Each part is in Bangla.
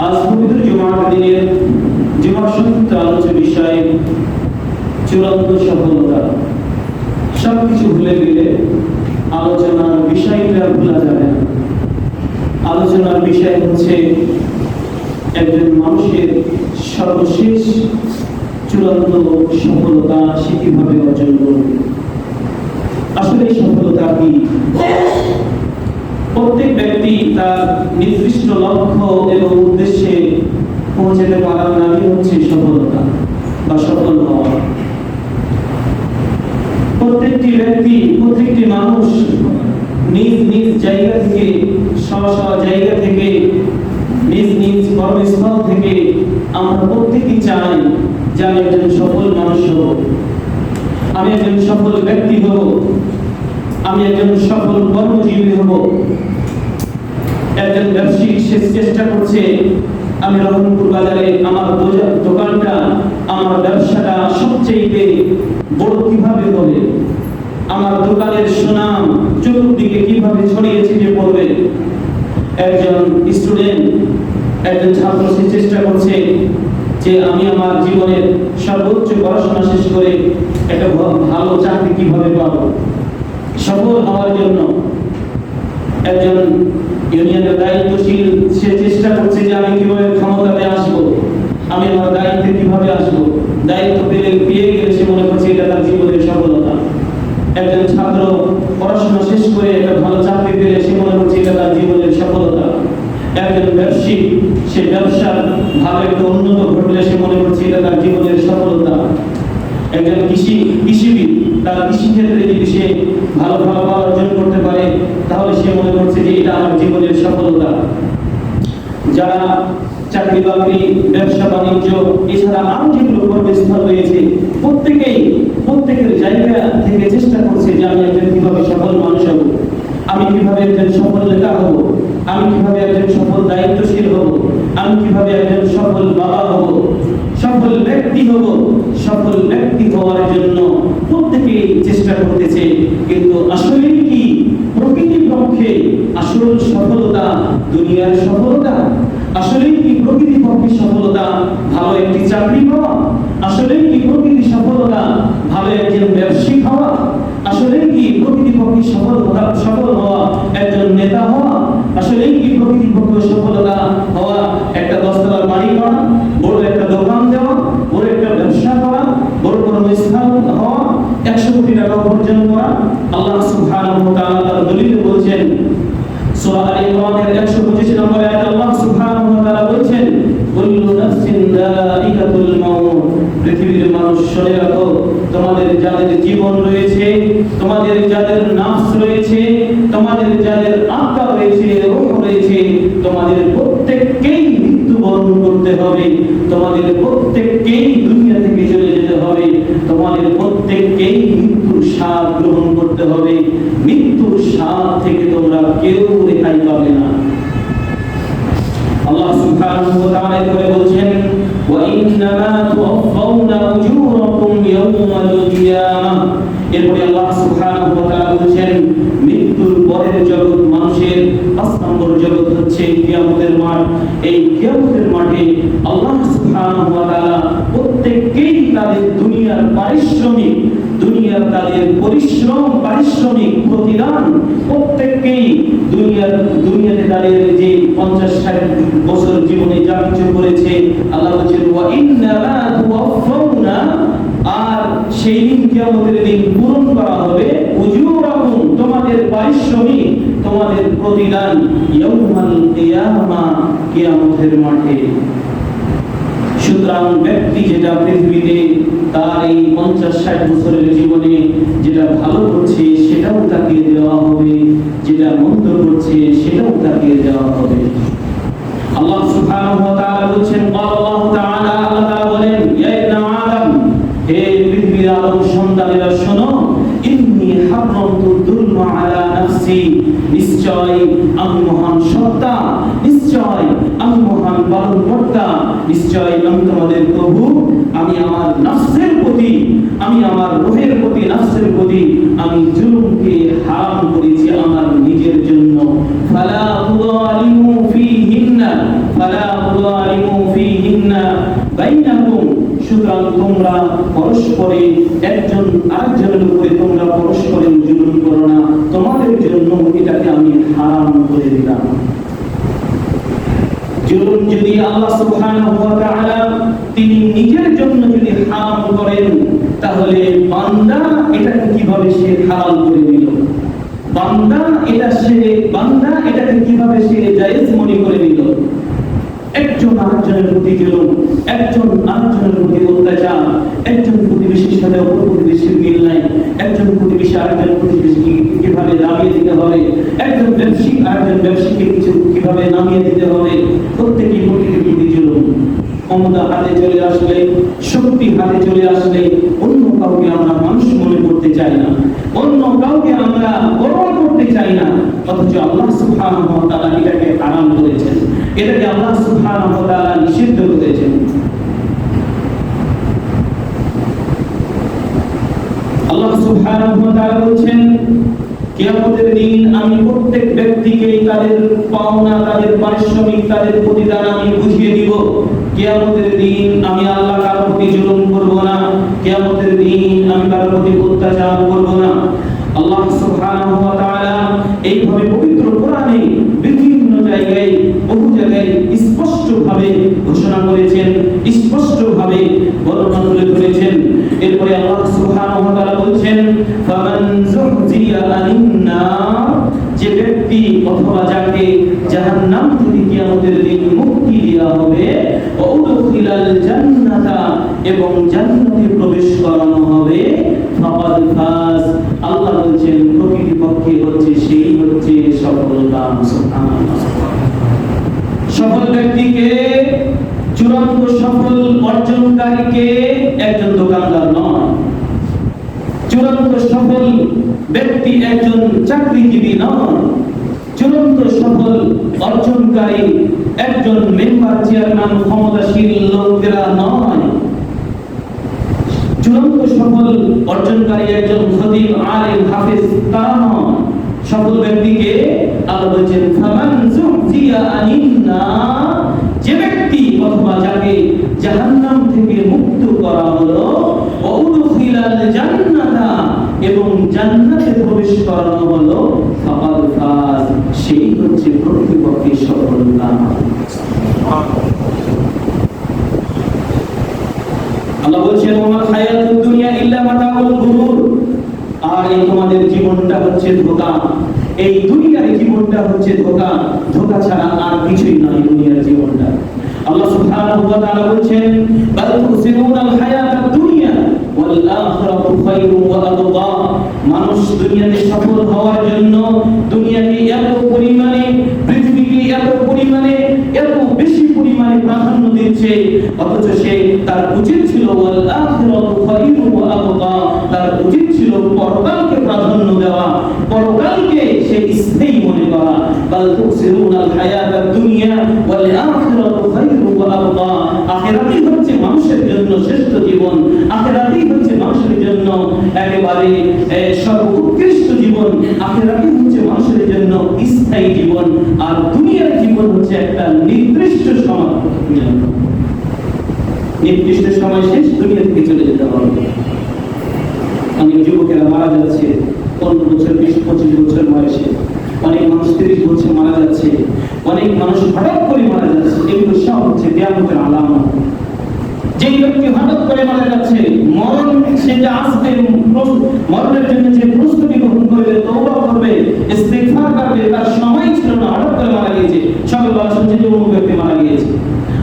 আজ পবিত্র জুমার দিনের জুমার সংক্ষিপ্ত আলোচ্য বিষয় চূড়ান্ত সফলতা। সবকিছু ভুলে গেলে আলোচনার বিষয়টা ভোলা যাবে না। আলোচনার বিষয় হচ্ছে একজন মানুষের সর্বশেষ চূড়ান্ত সফলতা সে কিভাবে অর্জন করবে। আসলে সফলতা কি? প্রত্যেক ব্যক্তি তার নির্দিষ্ট লক্ষ্য এবং উদ্দেশ্যে পৌঁছাতে পারার নামই হচ্ছে সফলতা বা সফল হওয়া। প্রত্যেকটি ব্যক্তি, প্রত্যেকটি মানুষ নিজ নিজ জায়গা থেকে, স্ব জায়গা থেকে, নিজ নিজ কর্মস্থল থেকে আমরা প্রত্যেকেই চাই যে আমি একজন সফল মানুষ হব, আমি একজন সফল ব্যক্তি হব, আমি একজন সফল কর্মজীবী হব। একজন ব্যবসায়ী সে চেষ্টা করছে আমি রহমপুর বাজারে আমার দোকানটা, আমার ব্যবসাটা সবচেয়ে বড় কিভাবে হবে, আমার দোকানের সুনাম চতুর্দিকে কিভাবে ছড়িয়ে ছিটিয়ে পড়বে। একজন স্টুডেন্ট, একজন ছাত্র সে চেষ্টা করছে যে আমি আমার জীবনের সর্বোচ্চ পড়াশোনা শেষ করে একটা ভালো চাকরি কিভাবে পাবো। সফল হওয়ার জন্য একজন ইউনিয়নের দায়িত্বশীল সে চেষ্টা করছে যে আমি কিভাবে ক্ষমতাতে আসবো, আমি আমার দায়িত্বে কিভাবে আসবো। দায়িত্ব পেয়ে গেলে সে মনে করছে এটা তার জীবনের সফলতা। একজন ছাত্র পড়াশোনা শেষ করে একটা ভালো চাকরি পেলে সে মনে করছে এটা তার জীবনের সফলতা। একজন ব্যবসায়ী সে ব্যবসার ভালো একটা উন্নত ঘটলে সে মনে করছে এটা তার জীবনের সফলতা। একজন কৃষিবিদ তার কৃষিক্ষেত্রে যদি সে ভালো ফলাফল অর্জন করতে পারে তাহলে সে মনে করছে যে এটা আমার জীবনের সফলতা। যারা চাকরি বাকরি, ব্যবসা বাণিজ্য এছাড়া আরো যেগুলো কর্মস্থল রয়েছে প্রত্যেকের জায়গা থেকে চেষ্টা করছে যে আমি একজন কিভাবে সফল মানুষ হব, আমি কিভাবে একজন সফল নেতা হব, আমি কিভাবে একজন সফল দায়িত্বশীল হব, আমি কিভাবে একজন সফল বাবা হব, সফল ব্যক্তি হব। সফল ব্যক্তি হওয়ার জন্য প্রত্যেকেই চেষ্টা করতেছে, কিন্তু আসলে কি প্রকৃতপক্ষে আসল সফলতা দুনিয়ার সফলতা? আসলে কি প্রকৃতপক্ষে সফলতা ভালো একটি চাকরি পাওয়া? আসলে কি প্রকৃতি সফলতা ভালো একজন ব্যবসায়ী হওয়া? আসলে কি প্রকৃতপক্ষে সফল হওয়া একজন নেতা হওয়া? আসলে কি প্রকৃতপক্ষে সফলতা হওয়া একটা 10 তলার বাড়ি করা, বড় একটা দোকান দেওয়া, বড় একটা ব্যবসা করা, বড় কর্মস্থান হওয়া, 100 কোটি টাকা উপার্জন করা? আল্লাহ সুবহানাহু ওয়া তাআলা তার দলিলে বলেছেন, সূরা আলে ইমরানের 125 নম্বর আয়াতে আল্লাহ সুবহানাহু ওয়া তাআলা বলেছেন, কুল্লু নাফসিন যায়িকাতুল মাউত। পৃথিবীর মানুষ শুনে রাখো, তোমাদের যাদের জীবন রয়েছে, তোমাদের যাদের নাফস রয়েছে, তোমাদের যাদের আত্মা রয়েছে, রূহ রয়েছে, তোমাদের প্রত্যেককেই মৃত্যুবরণ করতে হবে, তোমাদের প্রত্যেককেই দুনিয়া থেকে চলে যেতে হবে, তোমাদের প্রত্যেককেই মৃত্যুর স্বাদ গ্রহণ করতে হবে। মৃত্যুর স্বাদ থেকে তোমরা কেউ রেহাই পাবে না। আল্লাহ সুবহানাহু ওয়া তাআলা এরপরে বলছেন, ওয়া ইন্নামা তুওয়াফাউনা উজুরাকুম ইয়াওমাল কিয়ামাহ। এরপরে আল্লাহ সুবহানাহু ওয়া তাআলা বলছেন, মৃত্যুর পরের জগৎ, মানুষের 5 নম্বর জগৎ হচ্ছে কিয়ামতের মাঠ। এই কিয়ামতের মাঠে আল্লাহ সুবহানাহু ওয়া তাআলা প্রত্যেককেই তাদের দুনিয়ার পারিশ্রমিক, দুনিয়ার তাদের পরিশ্রম, পারিশ্রমিক প্রতিদান প্রত্যেককেই দুনিয়াতে তাদের যে 50-60 বছর জীবনে যা কিছু করেছে আল্লাহ বলেছেন, ওয়া ইন্নামা তুওয়াফাউনা, আর সেই দিন কিয়ামতের দিন পূরণ করা হবে উজুরাকুম, তোমাদের পারিশ্রমিক, তোমাদের প্রতিদান, ইয়াউমাল কিয়ামা, কিয়ামতের মাঠে। সুতরাং ব্যক্তি যেটা পৃথিবীতে তার এই 50-60 বছরের জীবনে যেটা ভালো করছে সেটাও তাকে দেওয়া হবে, যেটা মন্দ করছে সেটাও তাকে দেওয়া হবে। আল্লাহ সুবহানাহু ওয়া তাআলা বলেন, আল্লাহ তাআলা বলেন, ইয়া ইবনা আদম, হে পৃথিবীর আদম সন্তানেরা শোনো, ইন্নী হারামতু যুলমা আলা নাফসি, নিশ্চয় আমি মহান সত্তা, নিশ্চয় আমি মহান পালনকর্তা, নিশ্চয় আমি তোমাদের প্রভু, আমি আমার নফসের প্রতি, আমি আমার রূহের প্রতি, নফসের প্রতি আমি জুলুমকে হারাম করেছি আমার নিজের জন্য। ফালা তুযালিমু ফীহিন্না, ফালা তাযালিমু ফীহিন্না বাইনাকুম, সুতরাং তোমরা পরস্পরে একজন আরেকজনের উপরে তোমরা পরস্পরে জুলুম করো না, তোমাদের জন্য এটাকে আমি হারাম করে দিলাম। জুলুম যদি আল্লাহ সুবহানাহু ওয়া তাআলা তিনি নিজের জন্য যদি হারাম করেন, তাহলে বান্দা এটাকে কিভাবে সে হালাল করে নিল? বান্দা এটাকে কিভাবে সে জায়েজ মনে করে নিল? একজন আরেকজনের প্রতি জুলুম, একজন আরেকজনের প্রতি অত্যাচার, একজন প্রতিবেশীর সাথে অপর প্রতিবেশীর মিল নাই, একজন প্রতিবেশী আরেকজন প্রতিবেশীকে কিভাবে নামিয়ে দিতে হবে, একজন ব্যবসায়ী আরেকজন ব্যবসায়ীকে কিছু কিভাবে নামিয়ে দিতে হবে, প্রত্যেকের প্রতি জুলুম। ক্ষমতা হাতে চলে আসলে, শক্তি হাতে চলে আসলে অন্য কাউকে আমরা মানুষ মনে করতে চাই না, অন্য কাউকে আমরা বড় করতে চাই না, অথচ আল্লাহ সুবহানাহু ওয়া তাআলা এটাকে হারাম করেছেন, এটাকে আল্লাহ সুবহানাহু ওয়া তাআলা নিষিদ্ধ করেছেন। আল্লাহ সুবহানাহু ওয়া তাআলা বলেন, কিয়ামতের দিন আমি প্রত্যেক ব্যক্তিকে তাদের পাওনা, তাদের পারিশ্রমিক, তাদের প্রতিদান আমি বুঝিয়ে দিব। কিয়ামতের দিন আমি আল্লাহ কারোর প্রতি জুলুম করব না, কিয়ামতের দিন আমি কারোর প্রতি অত্যাচার করব না। আল্লাহ সুবহানাহু ওয়া তাআলা এইভাবে পবিত্র কোরআনে বিভিন্ন জায়গায়, বহু জায়গায় স্পষ্টভাবে ঘোষণা করেছেন, স্পষ্টভাবে বর্ণনা তুলে ধরেছেন। এরপরে আল্লাহ সুবহানাহু ওয়া তাআলা বলেন, ফামান যুহজিয়া আনিন নার, যে ব্যক্তি অথবা যাকে জাহান্নাম থেকে কিয়ামতের দিন মুক্তি দেওয়া হবে, ওয়া উদখিলাল জান্নাতা, এবং জান্নাতে প্রবেশ করানো হবে, ফাকাদ ফাজ, আল্লাহ বলেন প্রকৃতপক্ষে সেই হচ্ছে সফলকাম। সুবহানাল্লাহ। সফল ব্যক্তিকে, চূড়ান্ত সফল অর্জনকারীকে একজন দোকানদার নয়, চূড়ান্ত সফল ব্যক্তি একজন চাকরিজীবী নয়, চূড়ান্ত সফল অর্জনকারী একজন মেম্বার, চেয়ারম্যান, ক্ষমতাশীল লোকেরা নয়, চূড়ান্ত সফল অর্জনকারী একজন খতিব, আলেম, হাফেজ তারা নয়। সফল ব্যক্তিকে আল্লাহ বলেন, ফামান যুহজিয়া আনিন নার, যে ব্যক্তি অথবা যাকে জাহান্নাম থেকে মুক্ত করা হলো, ওয়া উদখিলাল জান্নাতা, এবং জান্নাতে প্রবেশ করানো হলো, ফাকাদ ফাজ, সেই হচ্ছে প্রকৃতপক্ষে সফলকাম। আল্লাহ বলেন, ওয়া হায়াতুদ দুনিয়া ইল্লা মাতাউল গুরুর, আর এই তোমাদের জীবনটা হচ্ছে ধোঁকা, এই দুনিয়ার জীবনটা হচ্ছে ধোঁকা, ধোঁকা ছাড়া আর কিছুই নয় দুনিয়ার জীবনটা। আল্লাহ সুবহানাহু ওয়া তাআলা বলেন, বাল তুসিরুনাল হায়াতাদ দুনিয়া ওয়াল আখিরাতু খায়রুন ওয়া আবকা, মানুষ দুনিয়াতে সফল হওয়ার জন্য দুনিয়াকে এত পরিমাণে, পৃথিবীকে এত পরিমাণে, এত বেশি পরিমাণে প্রাধান্য দিচ্ছে, অথচ সে তার উচিত ছিল ওয়াল আখিরাতু খায়রুন ওয়া আবকা, তার উচিত ছিল পরকালকে প্রাধান্য দেওয়া, পরকালকে সে স্থায়ী মনে করা। বাল তুসিরুনাল হায়াতাদ দুনিয়া ওয়াল আখিরাতু খায়রুন ওয়া আবকা, আখিরাতই হচ্ছে মানুষের জন্য শ্রেষ্ঠ জীবন, আখিরাতই হচ্ছে মানুষের জন্য একেবারে সর্বোৎকৃষ্ট জীবন, আখিরাতই হচ্ছে মানুষের জন্য স্থায়ী জীবন, আর দুনিয়ার জীবন হচ্ছে একটা নির্দিষ্ট সময়, নির্দিষ্ট সময় শেষ, দুনিয়া থেকে চলে যেতে হবে। অনেক যুবকেরা মারা যাচ্ছে 15 বছর, 20-25 বছর বয়সে, অনেক মানুষ 30 বছর মারা যাচ্ছে, অনেক মানুষ হঠাৎ করে মারা যাচ্ছে। এগুলো সব হচ্ছে কিয়ামতের আলামত। যে ব্যক্তি হঠাৎ করে মারা যাচ্ছে, মরণ সে যে আসবে, মরণের জন্য যে প্রস্তুতি গ্রহণ করবে, তওবা করবে, ইস্তিগফার করবে, তার সময় ছিল না, হঠাৎ করে মারা গিয়েছে। সবাই বলা শুনছে যে অমুক ব্যক্তি মারা গিয়েছে,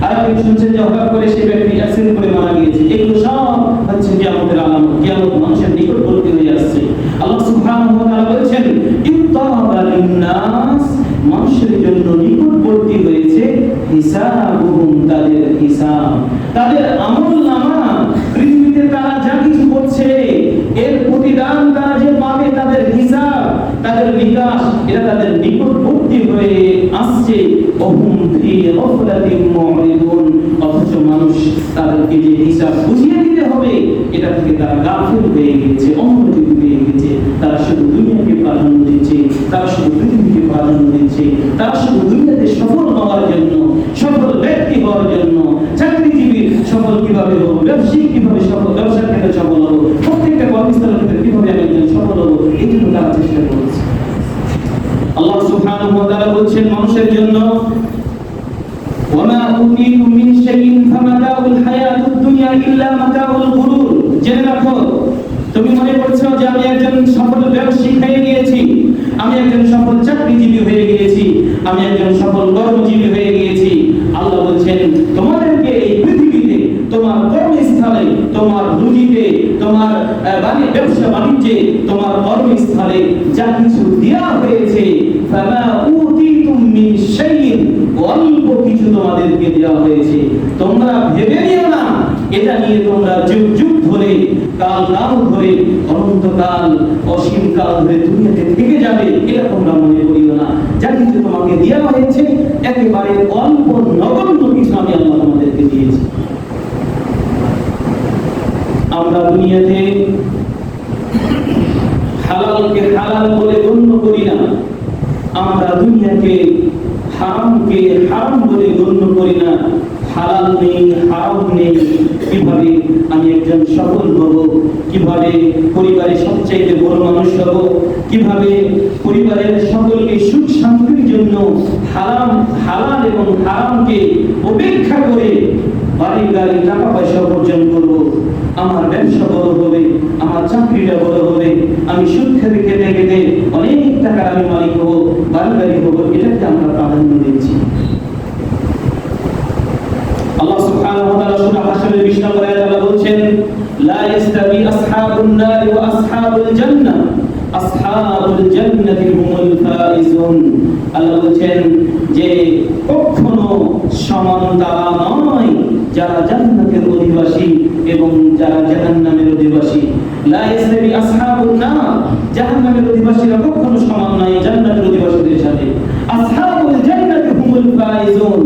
আর আপনি শুনছেন যে হঠাৎ করে সেই ব্যক্তি অ্যাক্সিডেন্ট করে মারা গিয়েছে। এগুলো সব হচ্ছে কিয়ামতের আলামত, কিয়ামত মানুষের নিকটবর্তী হয়ে আসছে। আল্লাহ সুবহানাহু ওয়া তাআলা বলেছেন, ইত্তাবা লিন-নাস, মানুষের জন্য নিকটবর্তী হয়েছে হিসাবুহুম, তাদের হিসাব, তাদের আমলনামা, পৃথিবীতে তারা যা কিছু করছে এর প্রতিদান তারা যে পাবে, তাদের হিসাব, তাদের বিকাশ, এটা তাদের নিকটবর্তী হয়ে আসছে। ওহুম ফি গাফলাতিন মুরিদুন, অথচ মানুষ তাদেরকে যে হিসাব বুঝিয়ে দিতে হবে এটা থেকে তারা গাফিল হয়ে গেছে, অমনোযোগী হয়ে গেছে। তারা শুধু দুনিয়াকে প্রাধান্য দিচ্ছে, তারা শুধু পৃথিবীকে প্রাধান্য দিচ্ছে, তারা শুধু দুনিয়াতে সফল হওয়ার জন্য, সফল ব্যক্তি হওয়ার সফল কিভাবে হবো, ব্যবসায়িক কিভাবে সফল, ব্যবসার ক্ষেত্রে সফল হবো, প্রত্যেকটা কর্মস্থলের ক্ষেত্রে কিভাবে আমি একজন সফল হবো, এই জন্য তারা চেষ্টা করছে। আল্লাহ সুবহানাহু ওয়া তাআলা বলছেন মানুষের জন্য ওয়ামা উতিতু মিন শাইইন ফামাতাউল হায়াতুদ দুনিয়া ইল্লা মাতাউল গুরুর। জেনে রাখো, তুমি মনে করছো যে আমি একজন সফল ব্যবসায়ী হয়ে গিয়েছি, আমি একজন সফল চাকরিজীবী হয়ে গিয়েছি, আমি একজন সফল কর্মজীবী হয়ে গিয়েছি। আল্লাহ বলছেন তোমাদেরকে এই পৃথিবীতে তোমার কর্মস্থলে, তোমার রুজিতে, তোমার ব্যবসা বাণিজ্যে, তোমার কর্মস্থলে যা কিছু দেওয়া হয়েছে ফামা উতিতুম মিন শাইইন, অল্প কিছু তোমাদেরকে দেওয়া হয়েছে। তোমরা ভেবে নিও না এটা নিয়ে তোমরা যুগ যুগ ধরে, কাল কাল ধরে, অনন্তকাল, অসীম কাল ধরে দুনিয়াতে থেকে যাবে, এটা তোমরা মনে করিও না। যা কিছু তোমাকে দেওয়া হয়েছে একেবারে অল্প নগণ্য কিছু আমি আল্লাহ তোমাদেরকে দিয়েছি। আমরা দুনিয়াতে হালালকে হালাল বলে গণ্য করি না, আমরা দুনিয়াকে হারামকে হারাম বলে গণ্য করি না। হালাল নেই, হারাম নেই, কিভাবে আমি একজন সফল হব, কিভাবে পরিবারের সবচেয়ে বড় মানুষ হব, কিভাবে পরিবারের সকলকে সুখ শান্তির জন্য হালাল এবং হারামকে উপেক্ষা করে বাড়ি গাড়ি টাকা পয়সা উপার্জন করব, আমার ব্যবসা বড় হবে, আমার চাকরিটা বড় হবে, আমি সুদ খেতে খেতে খেতে অনেক টাকার আমি মালিক হব, বাড়ি গাড়ি হবো, এটাকে আমরা প্রাধান্য দিচ্ছি। আল্লাহ সুবহানাহু ওয়া তাআলা সূরা হাশরের 20 নম্বর আয়াতে আল্লাহ বলছেন লা ইস্তাবি আসহাবুন নার ওয়া আসহাবুল জান্নাহ, আসহাবুল জান্নাতি হুমুল ফাইজুন। আল্লাহ বলছেন যে কখনো সমান তারা নয় যারা জান্নাতের অধিবাসী এবং যারা জাহান্নামের অধিবাসী। লা ইস্তাবি আসহাবুন নার, জাহান্নামের অধিবাসীরা কখনো সমান নয় জান্নাতের অধিবাসীদের সাথে। আসহাবুল জান্নাতি হুমুল ফাইজুন,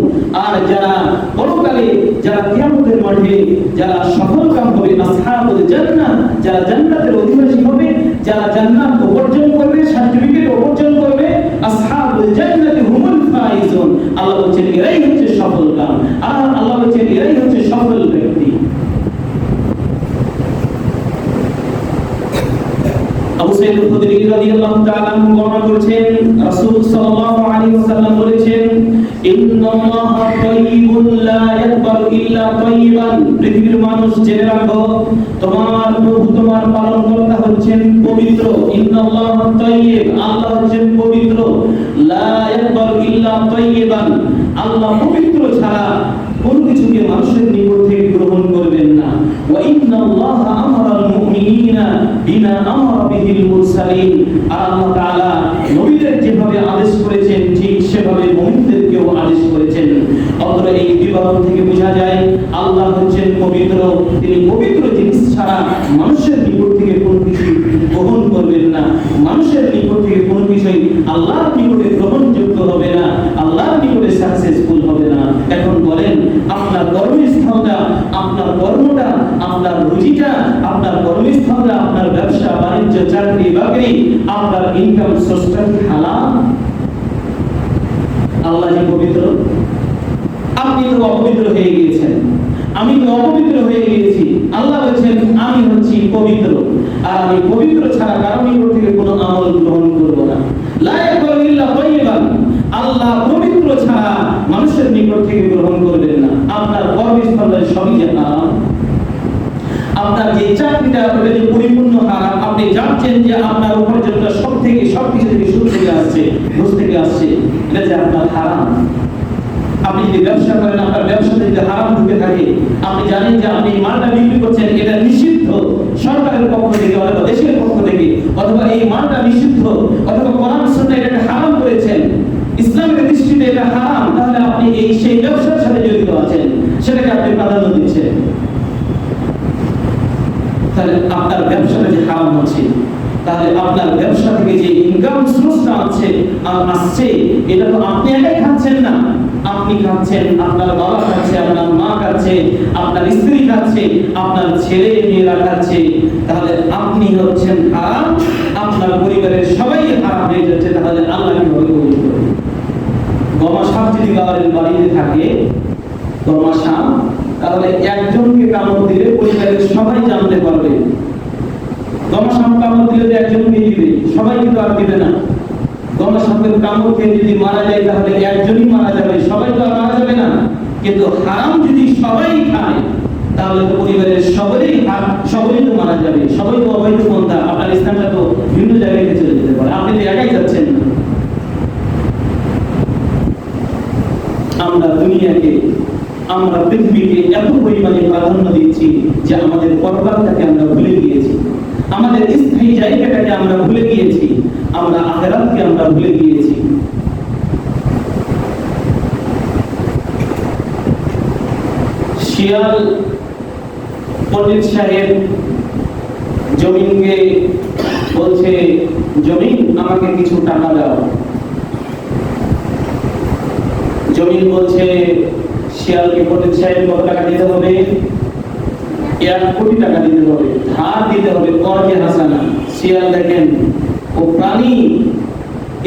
আর যারা পরকালে, যারা কিয়ামতের মাঠে যারা সফলকাম হবে, আসহাবুল জান্নাহ, যারা জান্নাতের অধিবাসী হবে, যারা জান্নাত অর্জন করবে, সার্টিফিকেট অর্জন করবে, আসহাবুল জান্নাতি হুমুল ফাইজুন। আল্লাহ বলেন এরাই হচ্ছে সফলকাম, আর আল্লাহ বলেন এরাই হচ্ছে সফল ব্যক্তি। আবু সাঈদ আল-খুদরি রাদিয়াল্লাহু তাআলা আনহু বর্ণনা করেছেন রাসূল সাল্লাল্লাহু আলাইহি ওয়াসাল্লাম বলেছেন ইন্নাল্লাহা তাইয়্যিবুন লা ইয়াকবালু ইল্লা তাইয়্যিবান। পৃথিবীর মানুষ জেনে রাখো, তোমার প্রভু, তোমার পালনকর্তা হচ্ছেন পবিত্র। ইন্নাল্লাহা তাইয়্যিব, আল্লাহ হচ্ছেন পবিত্র। লা ইয়াকবালু ইল্লা তাইয়্যিবান, আল্লাহ পবিত্র ছাড়া কোন কিছুকে মানুষের নিকট থেকে গ্রহণ করবেন না। ওয়া ইন্নাল্লাহা আমারাল মুমিনিনা বিমা আমারা বিহিল মুরসালিন, আল্লাহ তাআলা নবীদের যেভাবে আদেশ করেছেন ঠিক সেভাবে মুমিনদেরকেও আদেশ করেছেন। অতএব এই বিবরণ থেকে বোঝা যায় আল্লাহ হচ্ছেন পবিত্র, তিনি পবিত্র জিনিস ছাড়া মানুষের নিকট থেকে কোনো কিছু গ্রহণ করবেন না। মানুষের নিকট থেকে কোনো কিছুই আল্লাহর নিকটে গ্রহণযোগ্য হবে না, আল্লাহর নিকটে সাকসেসফুল হবে না। এখন বলেন আপনার কর্মস্থলটা, আপনার কর্মটা, আপনার রুজিটা, আপনার কর্মস্থলটা, আপনার ব্যবসা বাণিজ্য, চাকরি বাকরি, আপনার ইনকাম সোর্সটা কি হালাল? আল্লাহ যে পবিত্র, আপনি তো অপবিত্র হয়ে গিয়েছেন, আমি তো অপবিত্র হয়ে গিয়েছি। আল্লাহ বলেছেন আমি হচ্ছি পবিত্র, আর আমি পবিত্র ছাড়া কারো নিকট থেকে কোনো আমল গ্রহণ করব না। লা ইয়াকবালু ইল্লা তাইয়্যিবান, আল্লাহ পবিত্র ছাড়া মানুষের নিকট থেকে গ্রহণ করবেন না। আপনার কর্মস্থলের সবই যে হারাম, আপনার যে চাকরিটা ওটা যে পরিপূর্ণ হারাম, আপনি জানছেন যে আপনার উপার্জনটা সবকিছু থেকে সুদ থেকে আসছে, ঘুষ থেকে আসছে, এটা যে আপনার হারাম। আপনি যদি ব্যবসা করেন, আপনার ব্যবসাতে যদি হারাম ঢুকে থাকে, আপনি জানেন যে আপনি মালটা বিক্রি করছেন, এটা নিষিদ্ধ সরকারের পক্ষ থেকে অথবা দেশের পক্ষ থেকে, অথবা এই মালটা নিষিদ্ধ, অথবা কোরআন সুন্নাহ এটাকে হারাম করেছেন, ইসলামের দৃষ্টিতে এটা হারাম, তাহলে আপনি সেই ব্যবসার সাথে জড়িত আছেন, সেটাকে আপনি প্রাধান্য দিচ্ছেন। তাহলে আপনার ব্যবসাটা যে হারাম হচ্ছে, তাহলে আপনার ব্যবসা থেকে যে ইনকাম সোর্সটা আসছে এটা তো আপনি একাই খাচ্ছেন না, আপনি খাচ্ছেন, আপনার বাবা খাচ্ছে, আপনার মা খাচ্ছে, আপনার স্ত্রী খাচ্ছে, আপনার ছেলে মেয়েরা খাচ্ছে। তাহলে আপনি হচ্ছেন হারাম, আপনার পরিবারের সবাই হারাম হয়ে যাচ্ছে। তাহলে আল্লাহ কিভাবে কবুল করবে? গমা সাপ যদি বাড়িতে থাকে, গমাসাপ, তাহলে একজনকে কামড় দিলে পরিবারের সবাই জানতে পারবে। গমাসাপ কামড় দিলে তো একজনকে দিবে, সবাই কিন্তু আর দিবে না। গমাসাপের কামড় খেয়ে যদি মারা যায় তাহলে একজনই মারা যাবে, সবাই তো আর মারা যাবে না। কিন্তু হারাম যদি সবাই খায় তাহলে তো পরিবারের সবাই তো মারা যাবে, সবাই তো অবৈধ পন্থা। আপনার ইসলামটা তো ভিন্ন জায়গায় চলে যেতে পারে, আপনি তো একাই যাচ্ছেন না। আমরা পৃথিবীকে এত পরিমাণে প্রাধান্য দিচ্ছি যে আমাদের পরকালটাকে আমরা ভুলে গিয়েছি, আমাদের স্থায়ী জায়গাটাকে আমরা ভুলে গিয়েছি, আমরা আখিরাতকে আমরা ভুলে গিয়েছি। শিয়াল পণ্ডিত সাহেব জমিনকে বলছে, জমিন আমাকে কিছু টাকা দাও। জমিন বলছে শিয়ালকে, পণ্ডিত সাহেব কত টাকা দিতে হবে? 1 কোটি টাকা দিতে হবে, ধার দিতে হবে, কর্জে হাসানা। শিয়াল দেখেন ও প্রাণী,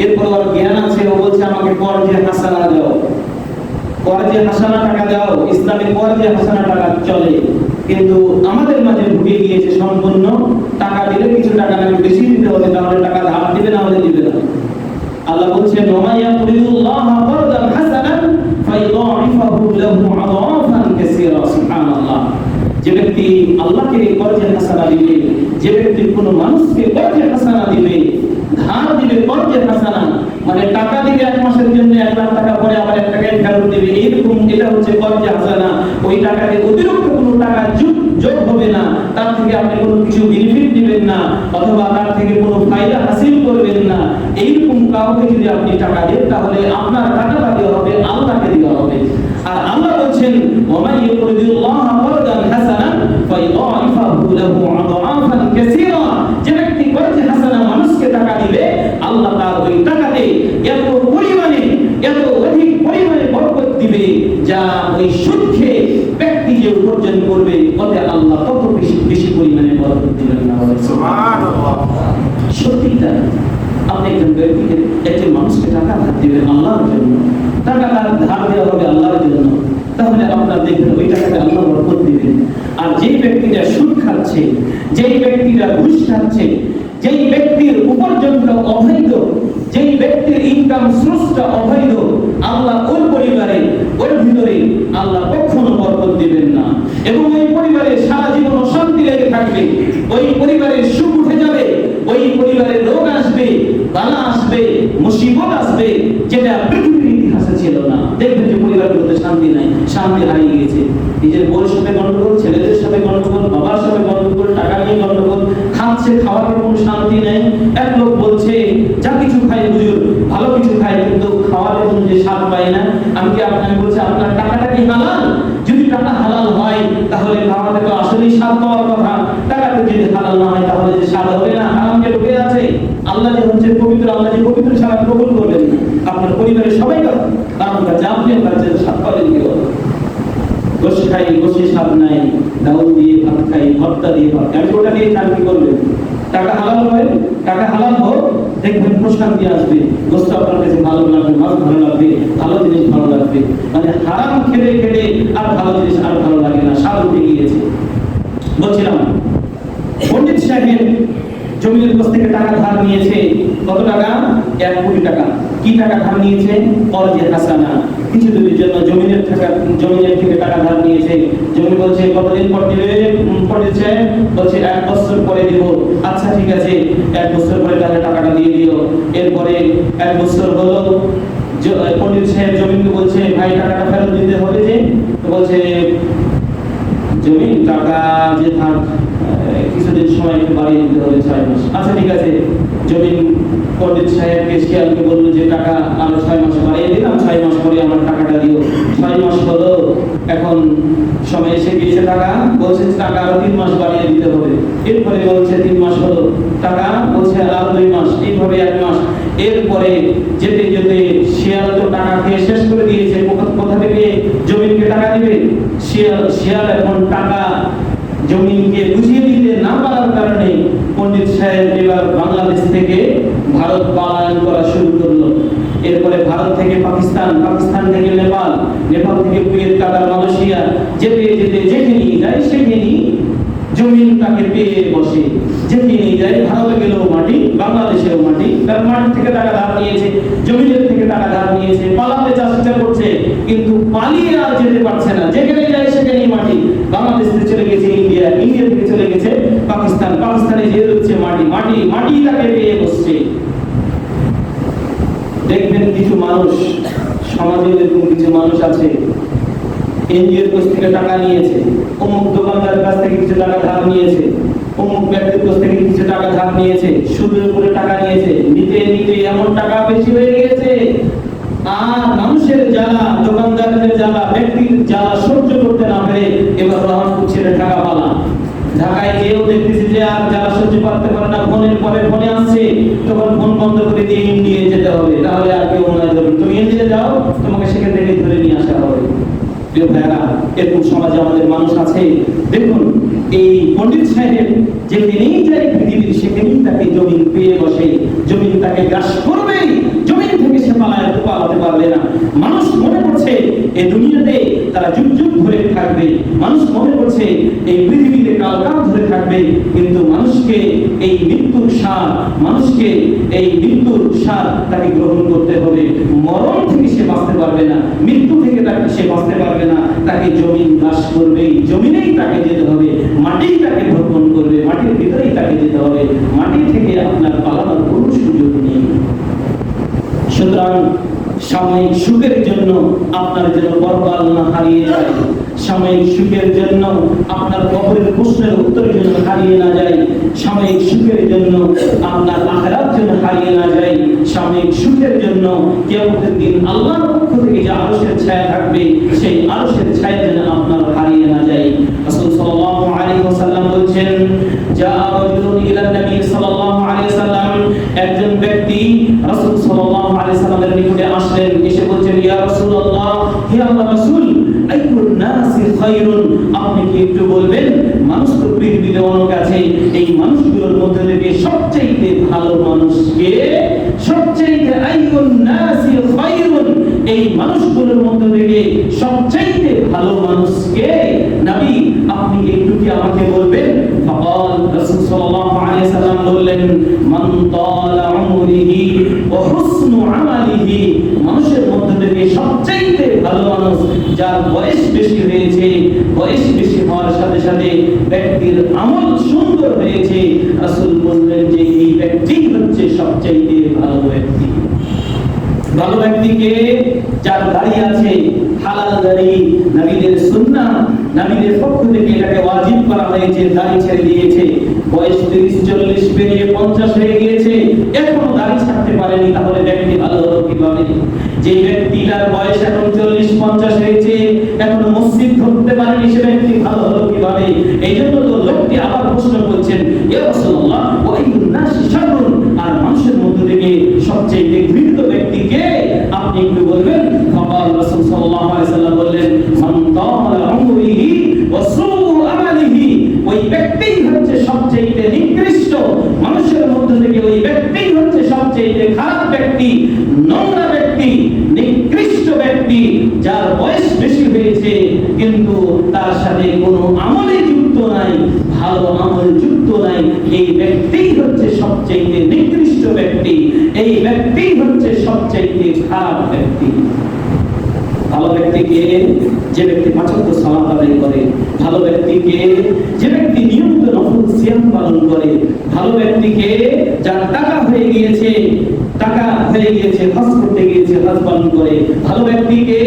এরপর ওর জ্ঞান আছে, ও বলছে আমাকে কর্জে হাসানা দাও, কর্জে হাসানা টাকা দাও। ইসলামে কর্জে হাসানা টাকা চলে, কিন্তু আমাদের মাঝে ঢুকে গিয়েছে সম্পূর্ণ টাকা দিলে কিছু টাকা নাকি বেশি দিতে হবে, তাহলে টাকা ধার দিবে না হলে দিবে না। আল্লাহ বলছেন ওমাইয়া কুরিদুল্লাহ করদান হাসানান ফায়ুদাইফাহু লাহু আদাফান কাসীরা। সুবহানাল্লাহ। যে ব্যক্তি আল্লাহকে কর্জে হাসানা দিবে, যে ব্যক্তি কোনো মানুষকে কর্জে হাসানা দিবে, ধার দিবে কর্জে হাসানা, মানে টাকা দিবে 1 মাসের জন্য 1 লাখ টাকা, পরে আবার 1 টাকায় ফেরত দিবে, এরকম, এটা হচ্ছে কর্জে হাসানা। ওই টাকাতে অতিরিক্ত কোনো টাকা যোগ হবে না, তার থেকে আপনি কোনো কিছু বেনিফিট দিবেন না, অথবা তার থেকে কোনো ফায়দা হাসিল করবেন না। এইরকম কাউকে যদি আপনি টাকা দেন তাহলে আপনার টাকাটা দেওয়া হবে, আল্লাহকে দেওয়া হবে। আর আল্লাহ বলছেন ওমাই ইউরিদুল্লাহ করদান হাসানান ফায়ুদাইফাহু লাহু আদাফান কাসীরা। যে ব্যক্তি কর্জে হাসানা মানুষকে টাকা দিবে, আল্লাহ তার ওই টাকাতে এত পরিমাণে, এত অধিক পরিমাণে বরকত দিবে, যা ওই সুদকে ব্যক্তি যে উপার্জন করবে ওতে আল্লাহ তত বেশি পরিমাণে বরকত দিবেন না। সুবহানাল্লাহ। সত্যিটা আপনি একজন মানুষকে টাকা ধার দিবেন আল্লাহর জন্য, টাকা তার ধার দেওয়া হবে আল্লাহর জন্য, তাহলে আপনার দেখবেন ওই টাকাতে আল্লাহ বরকত দিবেন। আর যেই ব্যক্তিটা সুদ খাচ্ছে, যেই ব্যক্তিটা ঘুষ খাচ্ছে, যেই ব্যক্তির উপার্জনটা অবৈধ, যেই ব্যক্তির ইনকাম সোর্সটা অবৈধ, আল্লাহ ওর পরিবারে, ওর ভিতরে আল্লাহ কখনো বরকত দিবেন না। এবং ওই পরিবারে সারা জীবন অশান্তি লেগে থাকবে, ওই পরিবারের সুখ উঠে যাবে, ওই পরিবারে রোগ আসবে, বালা আসবে, মুসিবত আসবে, যেটা পৃথিবীর ইতিহাসে ছিল না। দেখবেন যে পরিবারগুলোতে শান্তি নাই, শান্তি হারিয়ে গিয়েছে। নিজের বউর সাথে গন্ডগোল, ছেলেদের সাথে গন্ডগোল, বাবার সাথে গন্ডগোল, টাকা নিয়ে গন্ডগোল, খাচ্ছে, খাওয়ার কোনো শান্তি নেই। এক লোক বলছে যা কিছু খাই হুজুর, ভালো কিছু খাই, কিন্তু খাওয়ার কোনো যে স্বাদ পাই না। আমি বলছি আপনার টাকাটা কি হালাল? যদি টাকা হালাল হয় তাহলে খাওয়াতে তো আসলেই স্বাদ পাওয়ার কথা। টাকাতে যদি হালাল না হয় তাহলে যে স্বাদ হবে না, হারাম যে ঢুকে আছে। আল্লাহ যে হচ্ছে পবিত্র, আল্লাহ যে পবিত্র সারা কবুল করবেন না। আপনার পরিবারের সবাই কারণ কাছে আপনি কাছে স্বাদ পাবেন কি? গোশ খাই, গোশে স্বাদ নাই, ডাউল দিয়ে ভাত খাই, ভর্তা দিয়ে ভাত খাই, ওটা দিয়ে খান কি করবেন? টাকা হালাল হয়, টাকা হালাল হোক, দেখবেন প্রশান্তি আসবে, গোশত আপনার কাছে ভালো লাগবে, মাছ ভালো লাগবে, ভালো জিনিস ভালো লাগবে। মানে হারাম খেলে খেলে আর ভালো জিনিস আর ভালো লাগে না, স্বাদ উঠে গিয়েছে। বলছিলাম পণ্ডিত সাহেব জমির কাছ থেকে টাকা ধার নিয়েছে, কত টাকা? 1 কোটি টাকা। কি টাকা ধার নিয়েছে? কর্জে হাসানা। কিছু দিনের জন্য জমিনের থেকে টাকা ধার নিয়েছে। জমি বলছে কতদিন পর দিবে? পণ্ডিত সাহেব বলছে 1 বছর পরে দিব। আচ্ছা ঠিক আছে, 1 বছর পরে তাহলে টাকাটা দিয়ে দিও। এরপরে 1 বছর হলো, পণ্ডিত সাহেব জমিনকে বলছে ভাই টাকাটা ফেরত দিতে হবে যে। তো বলছে জমি টাকা যে ধার কিছুদিন সময় একটু বাড়িয়ে দিতে হবে, 6 মাস। আচ্ছা ঠিক আছে, জমিন পণ্ডিত সাহেবকে শিয়ালকে বললো যে টাকা আরো 6 মাস বাড়িয়ে দিলাম, 6 মাস পরে আমার টাকাটা দিও। 6 মাস হলো, এখন সময় এসে গিয়েছে, টাকা বলছে টাকা আরো 3 মাস বাড়িয়ে দিতে হবে। এরপরে বলছে 3 মাস হলো, টাকা বলছে আরো 2 মাস, এইভাবে 1 মাস। এরপরে যেতে যেতে শিয়াল তো টাকা খেয়ে শেষ করে দিয়েছে, কোথা থেকে জমিনকে টাকা দিবে? শিয়াল এখন টাকা জমিনকে বুঝিয়ে দিতে না পারার কারণে পণ্ডিত সাহেব এবার বাংলাদেশ থেকে ভারত পলায়ন করা শুরু করলো। এরপরে ভারত থেকে পাকিস্তান, পাকিস্তান থেকে নেপাল, নেপাল থেকে কুয়েত, কাতার, মালয়েশিয়া, যেতে যেতে যেখানেই যায় সেখানেই জমিন তাকে পেয়ে বসে। যেখানেই যায়, ভারতে গেলেও মাটি, বাংলাদেশেও মাটি, তার মাটি থেকে টাকা ধার নিয়েছে, জমিনের থেকে টাকা ধার নিয়েছে, পালাতে চেষ্টা করছে কিন্তু পালিয়ে আর যেতে পারছে না। যেখানে যায় সেখানেই মাটি। বাংলাদেশ থেকে চলে গেছে ইন্ডিয়া, ইন্ডিয়া থেকে চলে গেছে পাকিস্তান, পাকিস্তানে যে হচ্ছে মাটি, মাটি মাটি তাকে পেয়ে বসছে। দেখবেন কিছু মানুষ, সমাজে এরকম কিছু মানুষ আছে, এনজিওর কাছ থেকে টাকা নিয়েছে, অমুক দোকানদারের কাছ থেকে কিছু টাকা ধার নিয়েছে, অমুক ব্যক্তির কাছ থেকে কিছু টাকা ধার নিয়েছে, সুদের উপরে টাকা নিয়েছে, নিতে নিতে এমন টাকা বেশি হয়ে গেছে আর মানুষের জ্বালা, দোকানদারদের জ্বালা, ব্যক্তির জ্বালা সহ্য করতে না পেরে এবার রহমপুর ছেড়ে ঢাকা পালা। ঢাকায় গিয়েও দেখতেছি যে আর যারা সহ্য করতে পারে না, ফোনের পরে ফোনে আসছে, তখন ফোন বন্ধ করে দিয়ে ইন্ডিয়া যেতে হবে, তাহলে আর কেউ মনে হয় তুমি ইন্ডিয়া যাও, তোমাকে সেখান থেকে ধরে নিয়ে আসা হবে। প্রিয় ভাইরা, এরকম সমাজে আমাদের মানুষ আছে। দেখুন এই পণ্ডিত সাহেব যেখানেই যায় পৃথিবীর সেখানেই তাকে জমিন পেয়ে বসে, জমিন তাকে গ্রাস করবে, জমিন থেকে সে পালাতে পারবে না। মানুষ মনে করছে এই দুনিয়াতে তারা যুগ যুগ ধরে থাকবে, মানুষ মনে করছে এই পৃথিবীতে কালকাল ধরে থাকবে, কিন্তু মানুষকে এই মৃত্যুর স্বাদ, মানুষকে এই মৃত্যুর স্বাদ তাকে গ্রহণ করতে হবে। মরণ থেকে সে বাঁচতে পারবে না, মৃত্যু থেকে তাকে সে বাঁচতে পারবে না, তাকে জমিন গ্রাস করবে, জমিনেই তাকে যেতে হবে, মাটিই তাকে ভ্রমণ করবে, মাটির ভিতরেই তাকে যেতে হবে, মাটি থেকে আপনার পালানোর কোনো সুযোগ নেই। সুতরাং সাময়িক সুখের জন্য আপনার যেন পরকাল না হারিয়ে যায়, সাময়িক সুখের জন্য আপনার কবরের প্রশ্নের উত্তর যেন হারিয়ে না যায়, সাময়িক সুখের জন্য আপনার আখিরাত যেন হারিয়ে না যায়, সাময়িক সুখের জন্য কিয়ামতের দিন আল্লাহর পক্ষ থেকে যে আরশের ছায়া থাকবে সেই আরশের ছায়া যেন আপনার হারিয়ে না যায়। রাসূল সাল্লাল্লাহু আলাইহি ওয়াসাল্লাম বলেছেন, যা রাজুলুন ইলা নবী সাল্লাল্লাহু আলাইহি ওয়াসাল্লাম, একজন ব্যক্তি রাসূল সাল্লাল্লাহু আলাইহি ওয়াসাল্লামের নিকটে আসলেন, এসে বলছেন, ইয়া রাসূলুল্লাহ, হে আল্লাহর রাসূল, আইয়ুন নাসি খায়রুন, আপনি কি একটু বলবেন মানুষ তো পৃথিবীতে অনেক আছে, এই মানুষগুলোর মধ্যে থেকে সবচেয়ে ভালো মানুষ কে? সবচেয়ে আইয়ুন নাসি খায়রুন, এই মানুষগুলোর মধ্যে থেকে সবচেয়ে ভালো মানুষ কে? নবী আপনি একটু কি আমাকে বলবেন? ফাকাল, রাসূল সাল্লাল্লাহু আলাইহি সাল্লাম বললেন, মান তালা উমরিহি ওয়া হুসনু আমালিহি, মানুষের মধ্যে থেকে সবচেয়ে ভালো মানুষ যার বয়স বেশি হয়েছে, বয়স বেশি হওয়ার সাথে সাথে ব্যক্তির আমল সুন্দর হয়েছে। রাসূল বললেন যে এই ব্যক্তি হচ্ছে সবচেয়ে ভালো ব্যক্তি। ভালো ব্যক্তিকে যার দাড়ি আছে, হালাল দাড়ি, নবীদের সুন্নাহ, নবীদের পক্ষ থেকে এটাকে ওয়াজিব করা হয়েছে, দাড়ি ছেড়ে দিয়েছে, বয়স 30-40 পেরিয়ে 50 হয়ে গিয়েছে, এখনো দাড়ি ছাড়তে পারেনি, তাহলে ব্যক্তি ভালো হলো কিভাবে? যে ব্যক্তিটার বয়স এখন 40-50 হয়েছে, এখনো মসজিদ ধরতে পারেনি, সে ব্যক্তি ভালো হলো কিভাবে? এই জন্য তো লোকটি আবার প্রশ্ন করছেন, ইয়া রাসূলুল্লাহ, ওয়া আইয়ুন নাসি শাররুন, আর মানুষের মধ্যে থেকে সবচেয়ে ঘৃণিত ব্যক্তি কে? আপনি একটু বলবেন? ফাকাল, রাসূল সাল্লাল্লাহু আলাইহি সাল্লাম বললেন, মান তালা উমরিহি ওয়া সুউ আমালিহি, ওই ব্যক্তিই হচ্ছে সবচেয়ে নিকৃষ্ট মানুষের মধ্যে থেকে, ওই ব্যক্তিই হচ্ছে সবচেয়ে খারাপ ব্যক্তি, নোংরা ব্যক্তি, নিকৃষ্ট ব্যক্তি, যার বয়স বেশি হয়েছে কিন্তু তার সাথে কোনো আমলে যুক্ত নাই, ভালো আমল যুক্ত নাই, এই ব্যক্তিই হচ্ছে সবচেয়ে নিকৃষ্ট ব্যক্তি, এই ব্যক্তিই হচ্ছে সবচেয়ে খারাপ ব্যক্তি। ভালো ব্যক্তিকে যে ব্যক্তি 5 ওয়াক্ত সালাত আদায় করে, ভালো ব্যক্তিকে যে ব্যক্তি নিয়মিত নফল সিয়াম পালন করে, ভালো ব্যক্তিকে যার টাকা হয়ে গিয়েছে হজ করতে গিয়েছে, হজ পালন করে, ভালো ব্যক্তিকে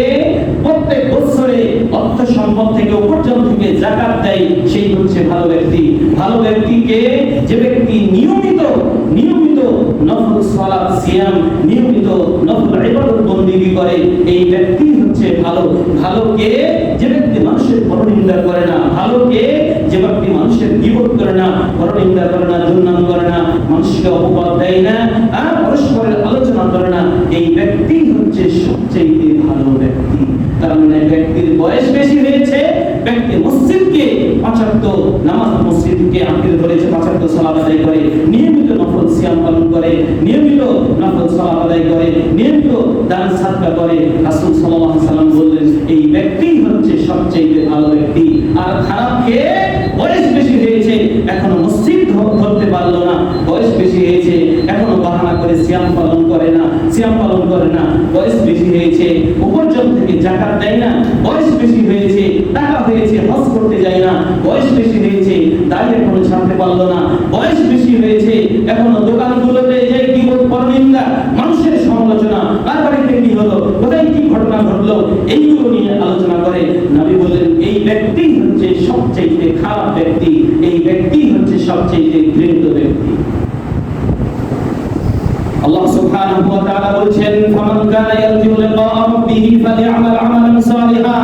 প্রত্যেক বছরে অর্থ সম্পদ থেকে উপার্জন থেকে যাকাত দেয়, সেই হচ্ছে ভালো ব্যক্তি। ভালো ব্যক্তিকে যে ব্যক্তি নিয়মিত নফল সালাত সিয়াম, নিয়মিত নফল ইবাদত বন্দেগী করে, এই ব্যক্তি হচ্ছে ভালো। ভালোকে যে ব্যক্তি মানুষের পরনিন্দা করে না, ভালোকে যে ব্যক্তি মানুষের গীবত করে না, পরনিন্দা করে না, দুর্নাম করে না, মানুষকে অপবাদ দেয় না, আর পরস্পরের আলোচনা করে না, এই ব্যক্তি হচ্ছে সবচেয়ে ভালো ব্যক্তি। তার মানে ব্যক্তির বয়স বেশি হয়েছে, ব্যক্তি মসজিদকে 5 ওয়াক্ত নামাজ, মসজিদকে আঁকড়ে ধরেছে, 5 ওয়াক্ত সালাত আদায় করে, নিয়মিত নফল সিয়াম পালন করে, নিয়মিত নফল সালাত আদায় করে, নিয়মিত দান সাদকা করে, রাসূল সাল্লাল্লাহু আলাইহি সাল্লাম বললেন এই ব্যক্তি হচ্ছে সবচেয়ে ভালো ব্যক্তি। আর খারাপ কে? বয়স বেশি হয়েছে এখনো মসজিদ ধরতে পারলো না, বয়স বেশি হয়েছে এখনো বাহানা করে সিয়াম পালন করে না, বয়স বেশি হয়েছে উপার্জন থেকে যাকাত দেয় না, বয়স বেশি হয়েছে টাকা হয়েছে হজ করতে যায় না, বয়স বেশি হয়েছে দাড়ি এখনো ছাড়তে পারলো না, বয়স বেশি হয়েছে এখনো দোকানগুলোতে যে গীবত পরনিন্দা মানুষের সমালোচনা, কার বাড়িতে কি হলো, কোথায় কি ঘটনা ঘটলো, এইগুলো নিয়ে আলোচনা করে। নবী বলেন এই ব্যক্তি হচ্ছে সবচেয়ে খারাপ ব্যক্তি, এই ব্যক্তি হচ্ছে সবচেয়ে ঘৃণিত ব্যক্তি। আল্লাহ সুবহানাহু ওয়া তাআলা বলেন ফামান কানা ইয়ারজু লিকা রাব্বিহি ফালইআমাল আমালান সালিহা,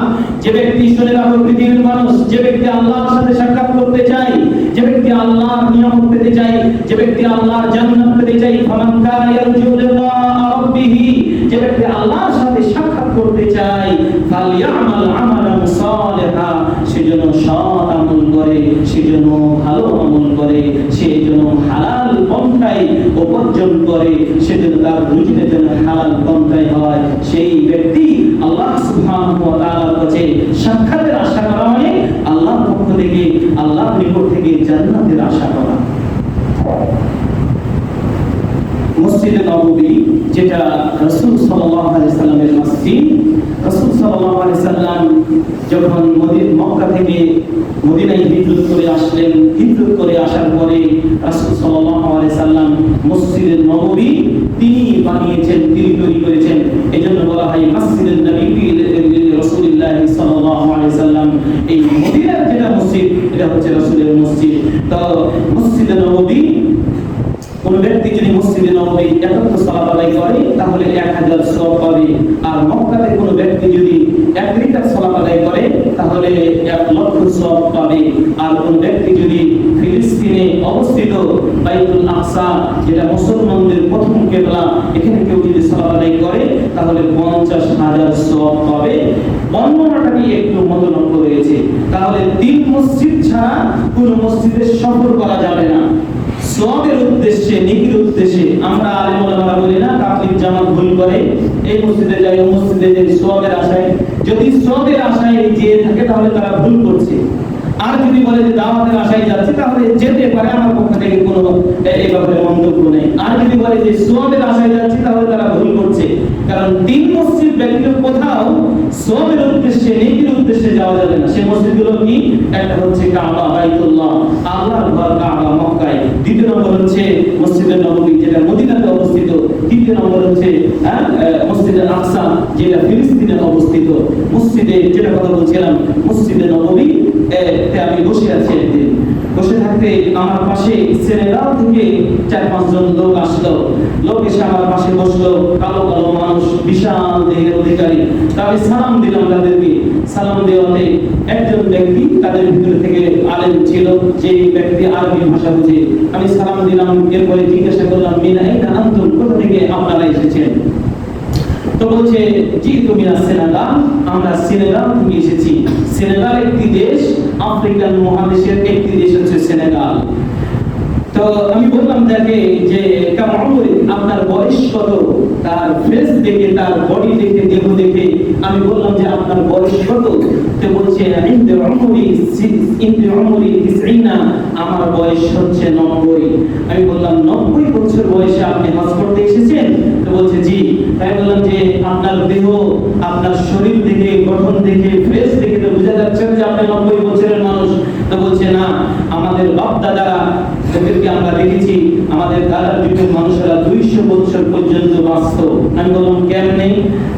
যে ব্যক্তি শুনে রাখো পৃথিবীর মানুষ, যে ব্যক্তি আল্লাহর সাথে সাক্ষাৎ করতে চায়, যে ব্যক্তি আল্লাহর নিয়ামত পেতে চায়, যে ব্যক্তি আল্লাহর জান্নাত পেতে চায়, ফামান কানা ইয়ারজু লিকা রাব্বিহি, যে ব্যক্তি আল্লাহর সাথে সাক্ষাৎ করতে চায়, ফালইআমাল আমালান সালিহা, সেজন্য সৎ আমল করে, সেজন্য ভালো আমল করে, সেজন্য হালাল পন্থায় উপার্জন করে, সেজন্য তার রুজিটা যেন হালাল পন্থায় হয়। সেই ব্যক্তি আল্লাহ সুবহানাহু ওয়া তাআলার কাছে সাক্ষাতের আশা করা মানে আল্লাহর পক্ষ থেকে, আল্লাহর নিকট থেকে জান্নাতের আশা করা। মসজিদে নববী যেটা রাসূল সাল্লাল্লাহু আলাইহি সাল্লামের মসজিদ, রাসূল সাল্লাল্লাহু আলাইহি সাল্লাম যখন মক্কা থেকে মদিনায় হিজরত করে আসলেন, হিজরত করে আসার পরে রাসূল সাল্লাল্লাহু আলাইহি সাল্লাম মসজিদে নববী তিনি বানিয়েছেন, তিনি তৈরি করেছেন। এজন্য বলা হয় মসজিদুন নবী রাসূলুল্লাহ সাল্লাল্লাহু আলাইহি সাল্লাম। এই মদিনার যেটা মসজিদ এটা হচ্ছে রাসূলের মসজিদ। তো মসজিদে নববী কোন ব্যক্তি যদি মসজিদে নববী 71 সালাত আদায় করে তাহলে 1000 সওয়াব পাবে। আর মক্কাতে কোন ব্যক্তি যদি 1 রিকাত সালাত আদায় করে তাহলে 1,00,000 সওয়াব পাবে। আর কোন ব্যক্তি যদি ফিলিস্তিনে অবস্থিত বাইতুল আকসা যেটা মুসলমানদের প্রথম কিবলা, এখানে কেউ যদি সালাত আদায় করে তাহলে 50,000 সওয়াব পাবে। বর্ণনাটাকে একটু মতলক্ষ্য রয়েছে। তাহলে 3 মসজিদ ছাড়া কোন মসজিদে সফর করা যাবে না। সওয়াবের উদ্দেশ্যে, নেকির উদ্দেশ্যে আমরা আলেম ওলামারা বলি না তাকলিদ জামাত ভুল করে, এই মসজিদে যাই ওই মসজিদে যাই সওয়াবের আশায়, যদি সওয়াবের আশায় যে থাকে তাহলে তারা ভুল করছে। আর যদি বলে যে দাওয়াতের আশায় যাচ্ছে তাহলে যেতে পারে, আমার পক্ষ থেকে কোনো এই ব্যাপারে মন্তব্য নেই। আর যদি বলে যে সওয়াবের আশায় যাচ্ছে তাহলে তারা ভুল করছে। কারণ 3 মসজিদ ব্যতীত কোথাও সওয়াবের উদ্দেশ্যে, নেকির উদ্দেশ্যে যাওয়া যাবে না। সেই মসজিদগুলো কি? একটা হচ্ছে কাবা বাইতুল্লাহ, আল্লাহর ঘর কাবা মক্কায়। দ্বিতীয় নম্বর হচ্ছে মসজিদে নববী যেটা মদিনাতে অবস্থিত। তৃতীয় নম্বর হচ্ছে মসজিদে আকসা যেটা ফিলিস্তিনে অবস্থিত। মসজিদে যেটা কথা বলছিলাম মসজিদে নববী আমি বসে আছি, একদিন বসে থাকতে আমার পাশে সেনেগাল থেকে 4-5 জন লোক আসলো। লোক এসে আমার পাশে বসলো, কালো কালো মানুষ, বিশাল দেহের অধিকারী। আমি সালাম দিলাম তাদেরকে। সালাম দেওয়াতে একজন ব্যক্তি তাদের ভিতর থেকে আলেম ছিল, যে ব্যক্তি আরবি ভাষা বুঝে। আমি সালাম দিলাম, এরপরে জিজ্ঞাসা করলাম মিনা আইনা আনতুম, কোথা থেকে আপনারা এসেছেন? তো বলছে জি তুমি সেনেগাল, আমরা সেনেগাল থেকে এসেছি। সেনেগাল একটি দেশ, আফ্রিকান মহাদেশের একটি দেশ হচ্ছে সেনেগাল। তো আমি বললাম তাকে যে কেমন আপনার বয়স কত? তার ফেস দেখে, তার বডি দেখে, দেহ দেখে আমি বললাম যে আপনার বয়স কত? তো বলছে আমার বয়স হচ্ছে 90। আমি বললাম 90 বছর বয়সে আপনি হজ করতে এসেছেন? তো বলছে জি। তাই বললাম যে আপনার দেহ, আপনার শরীর দেখে, গঠন দেখে, ফেস দেখে তো বোঝা যাচ্ছে যে আপনি 90 বছরের মানুষ। তো বলছে না, আমাদের বাপ দাদারা যাদেরকে আমরা দেখেছি, আমাদের দাদার যুগের মানুষেরা 200 বছর পর্যন্ত বাঁচত। আমি বললাম কেমনে?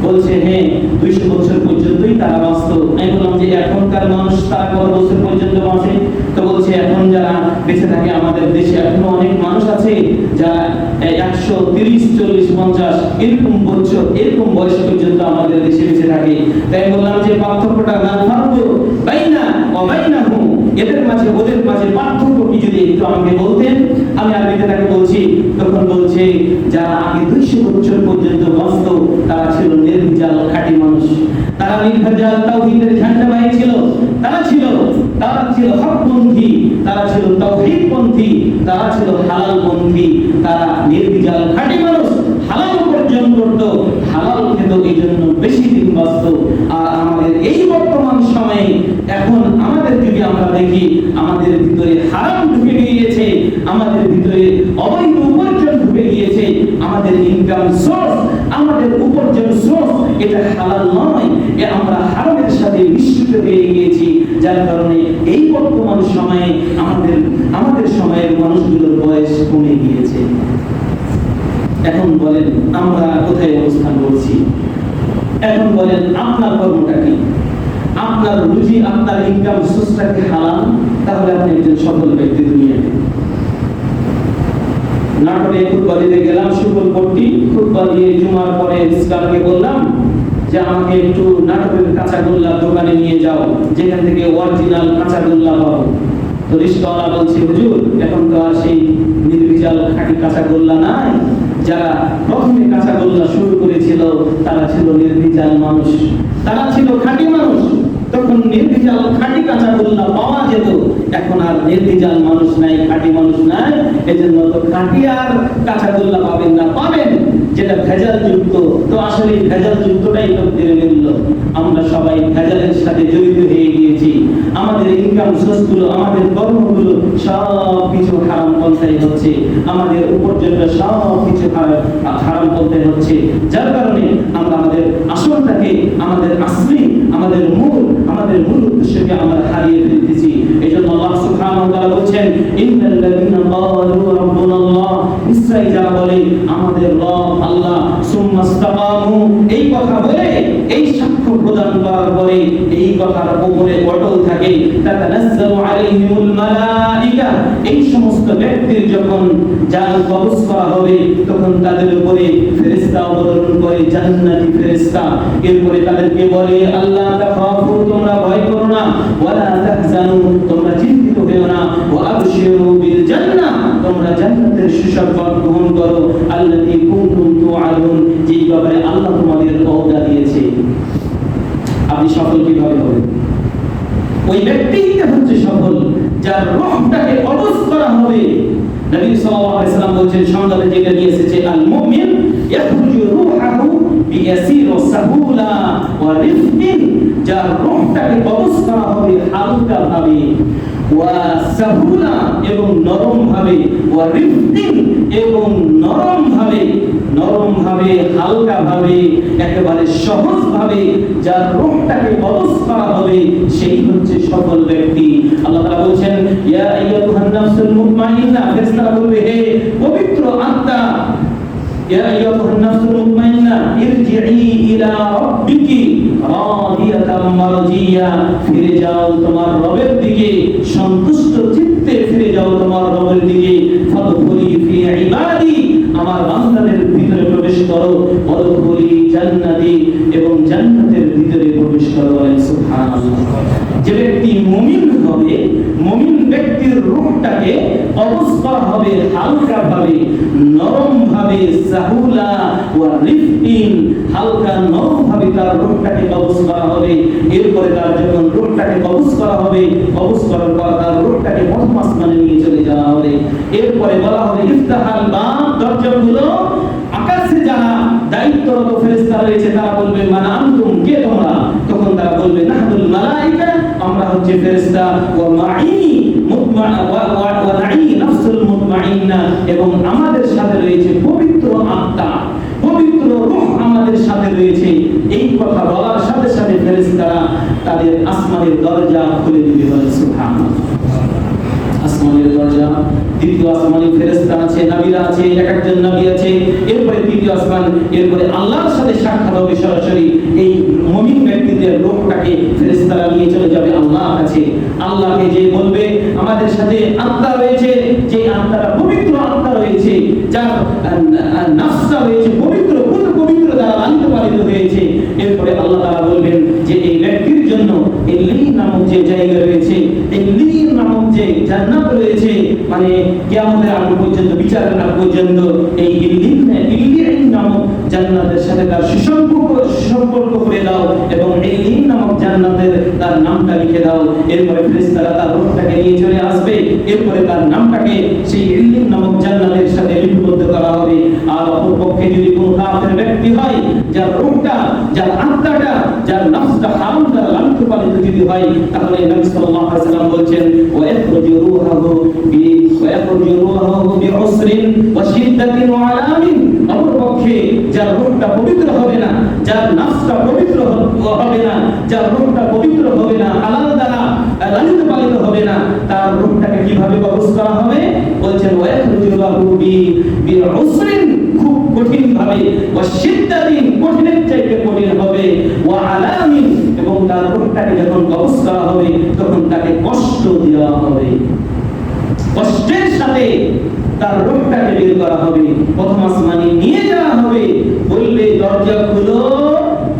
বলছে হ্যাঁ 200 বছর পর্যন্তই তারা বাঁচত। আমি বললাম যে এখনকার মানুষ তারা কত বছর পর্যন্ত বাঁচে? তো বলছে এখন যারা বেঁচে থাকে আমাদের দেশে এখনো অনেক মানুষ আছে যারা 130, 40, 50 এরকম বছর, এরকম বয়স পর্যন্ত আমাদের দেশে বেঁচে থাকে। তাই বললাম যে পার্থক্যটা না থাকতো বাইনা ও বাইনাহু, এদের মাঝে ওদের মাঝে পার্থক্য কি যদি একটু আমাকে বলতেন। আমি আরবিতে তাকে বলছি, তখন বলছে যারা আগে 200 বছর পর্যন্ত বাঁচত তারা ছিল নির্ভেজাল খাঁটি মানুষ, তারা নির্ভেজাল তাওহীদের ঝান্ডাবাহী ছিল, তারা ছিল হকপন্থী, তারা ছিল তাওহীদপন্থী, তারা ছিল হালালপন্থী, তারা নির্ভেজাল খাঁটি মানুষ। হালাল উপার্জন করত, হালাল এই জন্য বেশি দিন বাঁচত। আর আমাদের এই বর্তমান সময়ে এখন আমাদের যদি আমরা দেখি, আমাদের ভিতরে হারাম ঢুকে গিয়েছে, আমাদের ভিতরে অবৈধ উপার্জন ঢুকে গিয়েছে, আমাদের ইনকাম সোর্স, আমাদের উপার্জন সোর্স এটা হালাল নয়, আমরা হারামের সাথে মিশ্রিত হয়ে গিয়েছি। যার কারণে এই বর্তমান সময়ে আমাদের সময়ের মানুষগুলোর বয়স কমে গিয়েছে। এখন বলেন আমরা কোথায় অবস্থান করছি? এখন বলেন আপনার কর্মটা কি? আপনার রুজি, আপনার ইনকাম সোর্সটা কি হালাল? তাহলে আপনি একজন সফল ব্যক্তি দুনিয়াতে। নাটোরে খুতবা দিতে গেলাম, শুক্রবারটি খুতবা দিয়ে জুমার পরে ইসলামকে বললাম যে আমাকে একটু নাটোরের কাঁচাগোল্লা দোকানে নিয়ে যাও, যেখান থেকে অরিজিনাল কাঁচাগোল্লা পাবো। তো রিস্কাওয়ালা বলছে, হুজুর এখন তো আর সেই নির্বিচাল খাঁটি কাঁচাগোল্লা নাই। যারা প্রথমে কাঁচাগোল্লা শুরু করেছিল তারা ছিল নির্বিচাল মানুষ, তারা ছিল খাঁটি মানুষ। তখন নির্বিচাল খাঁটি কাঁচাগোল্লা পাওয়া যেত। এখন আর নির্বিচাল মানুষ নাই, খাঁটি মানুষ নাই, এজন্য তো খাঁটি আর কাঁচাগোল্লা পাবেন না, পাবেন যেটা ভেজাল যুক্ত। তো আসলে ভেজাল যুক্তটাই লোকদের মূল্য। আমরা সবাই ভেজালের সাথে জড়িত হয়ে গিয়েছি। আমাদের ইনকাম সোর্সগুলো, আমাদের কর্মগুলো সব কিছু হারাম পন্থায় হচ্ছে, আমাদের উপার্জনটা সব কিছু হারাম পন্থায় হচ্ছে। যার কারণে আমরা আমাদের আসলটাকে, আমাদের আসলি, আমাদের মূল উদ্দেশ্যকে আমরা হারিয়ে ফেলতেছি। এজন্য আল্লাহ সুবহানাহু ওয়া তাআলা বলেন, ইন্নাল্লাযীনা ক্বালু রাব্বুনাল্লাহ, নিশ্চয়ই যারা বলে আমাদের রব আল্লাহ, সুম্মা ইসতাকামু, এই কথা বলে, এই সাক্ষ্য প্রদান করার পরে এই কথার উপরে অটল থাকে, তাতানাজ্জালু আলাইহিমুল মালাইকা, এই সমস্ত ব্যক্তির যখন জান কবজ করা হবে তখন তাদের উপরে ফেরেশতা অবতরণ করে, জান্নাতি ফেরেশতা। এরপরে তাদেরকে বলে, আল্লাহ তাখাফু, তোমরা ভয় করো না, ওয়ালা তাহজানু, তোমরা চিন্তিত হও না, ওয়া আবশিরু বিল জান্নাহ, তোমরা জান্নাতের সুসংবাদ গ্রহণ করো, আল্লাতী কুনতুম তুআদুন, যেই ব্যাপারে আল্লাহ তোমাদের ওয়াদা দিয়েছে। আপনি সফল কিভাবে হবেন? ওই ব্যক্তিই হচ্ছে সফল যার রূহটাকে কবজ করা হবে। নবী সাল্লাল্লাহু আলাইহি সাল্লাম বলেছেন, সংজ্ঞাতে যেটা নিয়ে এসেছে, আল মুমিন ইয়াখরুজু রূহাহু বিয়াসির ওয়া সাহুলা ওয়া রিফকিন, যার রূহটাকে কবজ করা হবে হালকা ভাবে, ওয়া সাহুলা এবং নরম ভাবে, ওয়া রিফকিন এবং নরম ভাবে, হালকা ভাবে, একেবারে সহজ ভাবে যার রূহটাকে কবজ করা হবে, সেই হচ্ছে সফল ব্যক্তি। আল্লাহ তাআলা বলেন, ইয়া আইয়ুহান নাফসুল মুতমাইন্না, ফেরেশতারা বলবে, হে পবিত্র আত্মা, ইয়া আইয়ুহান নাফসুল মুতমাইন্না ইরজিই ইলা রাব্বিকি রাদিয়াতাম মারজিয়া, ফিরে যাও তোমার রবের দিকে, সন্তুষ্ট চিত্তে ফিরে যাও তোমার রবের দিকে, ফাদখুলি ফি ইবাদি, আমার বান্দাদের ভিতরে প্রবেশ করো, ওয়াদখুলি জান্নাতি, এবং জান্নাতের ভিতরে প্রবেশ করো। সুবহানাল্লাহ। যে ব্যক্তি মুমিন হবে, মুমিন ব্যক্তির রূহটাকে কবজ করা হবে হালকা ভাবে, নরম ভাবে, সাহুলা ওয়া রিফকিন, হালকা নরম ভাবে তার রূহটাকে কবজ করা হবে। এরপরে তার যখন রূহটাকে কবজ করা হবে, কবজ করার পর তার রূহটাকে প্রথম আসমানে নিয়ে চলে যাওয়া হবে। এরপরে বলা হবে, ইফতাহাল বাব, দরজাগুলো। আকাশে যারা দায়িত্বরত ফেরেশতা রয়েছে তারা বলবে, মান আনতুম, কে তোমরা? তখন তারা বলবে, নাহনুল মালাইকা, আমরা হচ্ছে ফেরেশতা, ওয়া মাই ওয়া নাই নাফসুল মুতমাইন্না, এবং আমাদের সাথে রয়েছে পবিত্র আত্মা, পবিত্র রূহ আমাদের সাথে রয়েছে। এই কথা বলার সাথে সাথে ফেরেশতারা তাদের আসমানের দরজা খুলে দিবে। বলে সুবহানাল্লাহ। আসমানের দরজা, দ্বিতীয় আসমানে ফেরেশতা আছে, নবীরা আছে, এক একজন নবী আছে। এরপরে তৃতীয় আসমান, এরপরে আল্লাহর সাথে সাক্ষাৎ হবে সরাসরি। এই মুমিন ব্যক্তিদের রূহটাকে ফেরেশতারা নিয়ে চলে যাবে আল্লাহর কাছে। আল্লাহকে যে বলবে, আমাদের সাথে আত্মা রয়েছে, যে আত্মাটা পবিত্র আত্মা রয়েছে, যার নাফসটা রয়েছে পবিত্র, পবিত্র দ্বারা লালিত পালিত হয়েছে। এরপরে আল্লাহ তাআলা বলবেন যে এই ব্যক্তির জন্য ইল্লিন নামক যে জায়গা রয়েছে, ইল্লিন নামক যে জান্নাত রয়েছে, মানে কিয়ামতের আগ পর্যন্ত, বিচারের আগ পর্যন্ত এই ইল্লিন নামক জান্নাতের সাথে তার সুসম্পর্ক করে দাও এবং ইল্লিন নামক জান্নাতের তার নামটা লিখে দাও। এরপরে ফেরেশতারা তার রূহটাকে নিয়ে চলে আসবে, এরপরে তার নামটাকে সেই ইল্লিন নামক জান্নাতের সাথে লিপিবদ্ধ করা হবে। আর অপরপক্ষে যদি কোনো কাফের ব্যক্তি হয়, যার রূহটা, যার আত্মাটা, যার নফসটা হারাম দ্বারা লালিত পালিত যদি হয়, তাহলে নবী সাল্লাল্লাহু আলাইহি ওয়াসাল্লাম বলছেন ওয়ায়াখরুজু রূহুহু বিউসরিন ওয়া শিদ্দাতিন ওয়া আলামিন। অপরপক্ষে যার রূহটা পবিত্র হবে না, যার নফসটা পবিত্র হবে না, যার রূহটা পবিত্র হবে না, হালাল দ্বারা লালিত পালিত হবে না, তার রূহটাকে কিভাবে কবজ করা হবে? বলছেন ওয়ায়াখরুজু বিউসরিন, খুব কঠিন ভাবে, ওয়া শিদ্দাতিন, কঠিনের চাইতে কঠিন হবে, ওয়া আলামিন, এবং তার রূহটাকে যখন কবজ করা হবে তখন তাকে কষ্ট দেওয়া হবে, কষ্টের সাথে তার রূহটাকে বের করা হবে, প্রথম আসমানে নিয়ে যাওয়া হবে। বললে দরজা খুলো,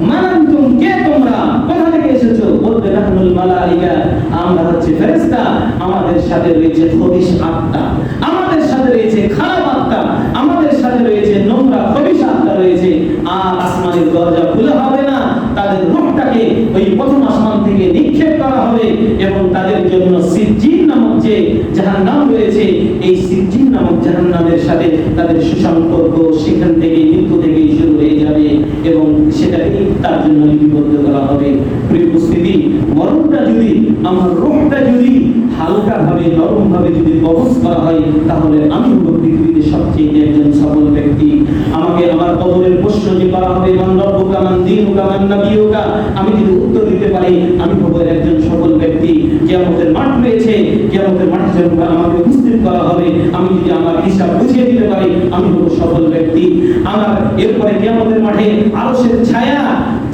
মানতুম, কে তোমরা, কোথা থেকে এসেছো? বলবে নাহনুল মালাইকা, আমরা হচ্ছে ফেরেশতা, আমাদের সাথে রয়েছে খবিশ আত্মা, আমাদের সাথে রয়েছে খারাপ আত্মা, আমাদের সাথে রয়েছে নোংরা খবিশ আত্মা রয়েছে। আর আসমানের দরজা খোলা হবে না, তাদের রূহটাকে ওই প্রথম আসমান থেকে নিক্ষেপ করা হবে এবং তাদের জন্য সিজ্জিন নামক যে জাহান্নাম রয়েছে, এই সিজ্জিন নামক জাহান্নামের সাথে তাদের সুসম্পর্ক সেখান থেকে মৃত্যু থেকে শুরু হয়ে যাবে এবং সেটাকে তার জন্য লিপিবদ্ধ করা হবে। প্রিয় উপস্থিতি, মরণটা যদি, আমার রূহটা যদি হালকা ভাবে, নরম ভাবে যদি কবজ করা হয়, তাহলে আমি হব পৃথিবীতে সবচেয়ে একজন সফল ব্যক্তি। আমাকে আমার কবরের প্রশ্ন যে করা হবে, মান রব্বুকা মান দীনুকা মান নাবিয়ুকা, আমি যদি উত্তর দিতে পারি, আমি হব একজন সফল ব্যক্তি। কিয়ামতের মাঠ রয়েছে, কিয়ামতের মাঠে যখন আমাকে উপস্থিত করা হবে, আমি যদি আমার হিসাব বুঝিয়ে দিতে পারি, আমি হব সফল ব্যক্তি। আমার এরপরে কিয়ামতের মাঠে আরশের ছায়া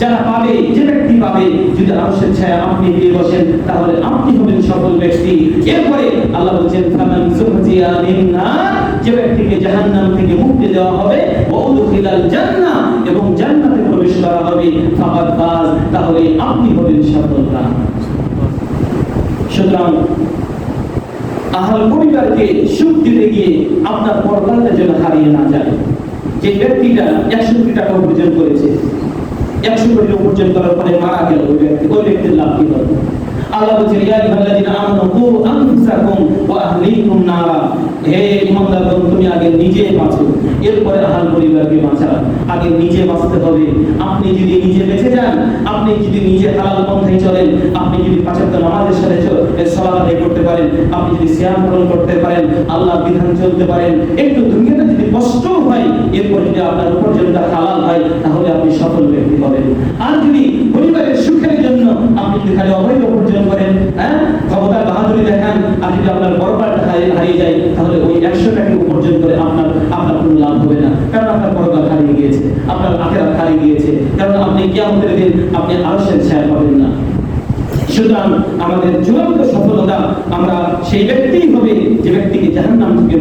যারা পাবে, যে ব্যক্তি পাবে, যদি আরশের ছায়া আপনি পেয়ে বসেন, তাহলে আপনি হবেন সফল ব্যক্তি। এরপরে আল্লাহ বলেন ফামান যুহজিয়া আনিন নার, যে ব্যক্তিকে জাহান্নাম থেকে মুক্তি দেওয়া হবে, ওয়া উদখিলাল জান্নাহ, এবং জান্নাতে প্রবেশ করা হবে, ফাকাদ ফাজ, তাহলে আপনি হবেন সফলতা। সুতরাং আহল পরিবারকে সুখ দিতে গিয়ে আপনার পরকালটা যেন হারিয়ে না যায়। যে ব্যক্তিটা 100 কোটি টাকা উপার্জন করেছে, 100 কোটি উপার্জন করার পরে মারা গেল, ওই ব্যক্তির লাভ কি হবে? আল্লাহ বলেন ইয়া আইয়ুহাল্লাযীনা আমানু কু আনফুসাকুম ওয়া আহলিকুম নারা, হে ঈমানদারগণ, তুমি আগে নিজে বাঁচো, এরপরে আহল পরিবারকে বাঁচাও। আগে নিজে বাঁচতে হবে। আপনি যদি নিজে বেঁচে যান, আপনি যদি নিজে হালাল পন্থায় চলেন, আপনি যদি পাঁচ ওয়াক্ত নামাজের সাথে সালাত আদায় করতে পারেন, আপনি যদি সিয়াম পালন করতে পারেন, আল্লাহর বিধান চলতে পারেন, একটু দুনিয়াতে যদি কষ্ট হয়, এরপর যদি আপনার উপার্জনটা হালাল হয়, তাহলে আপনি সফল ব্যক্তি হবেন। আর যদি পরিবারের সুখের জন্য আপনি যদি খালি অবৈধ উপার্জন করেন, ক্ষমতার বাহাদুরি দেখান, আর যদি আপনার পরকালটা হারিয়ে যায়, তাহলে ওই 100 টাকা উপার্জন করে আপনার কোনো লাভ হবে না, কারণ আপনার পরকাল হারিয়ে গিয়েছে, আপনার আখিরাত হারিয়ে গিয়েছে, কারণ আপনি কিয়ামতের দিন আপনি আরশের ছায়া পাবেন না। সুতরাং আমাদের চূড়ান্ত সফলতা আমরা সেই ব্যক্তিই হবে যে ব্যক্তিকে জাহান্নাম থেকে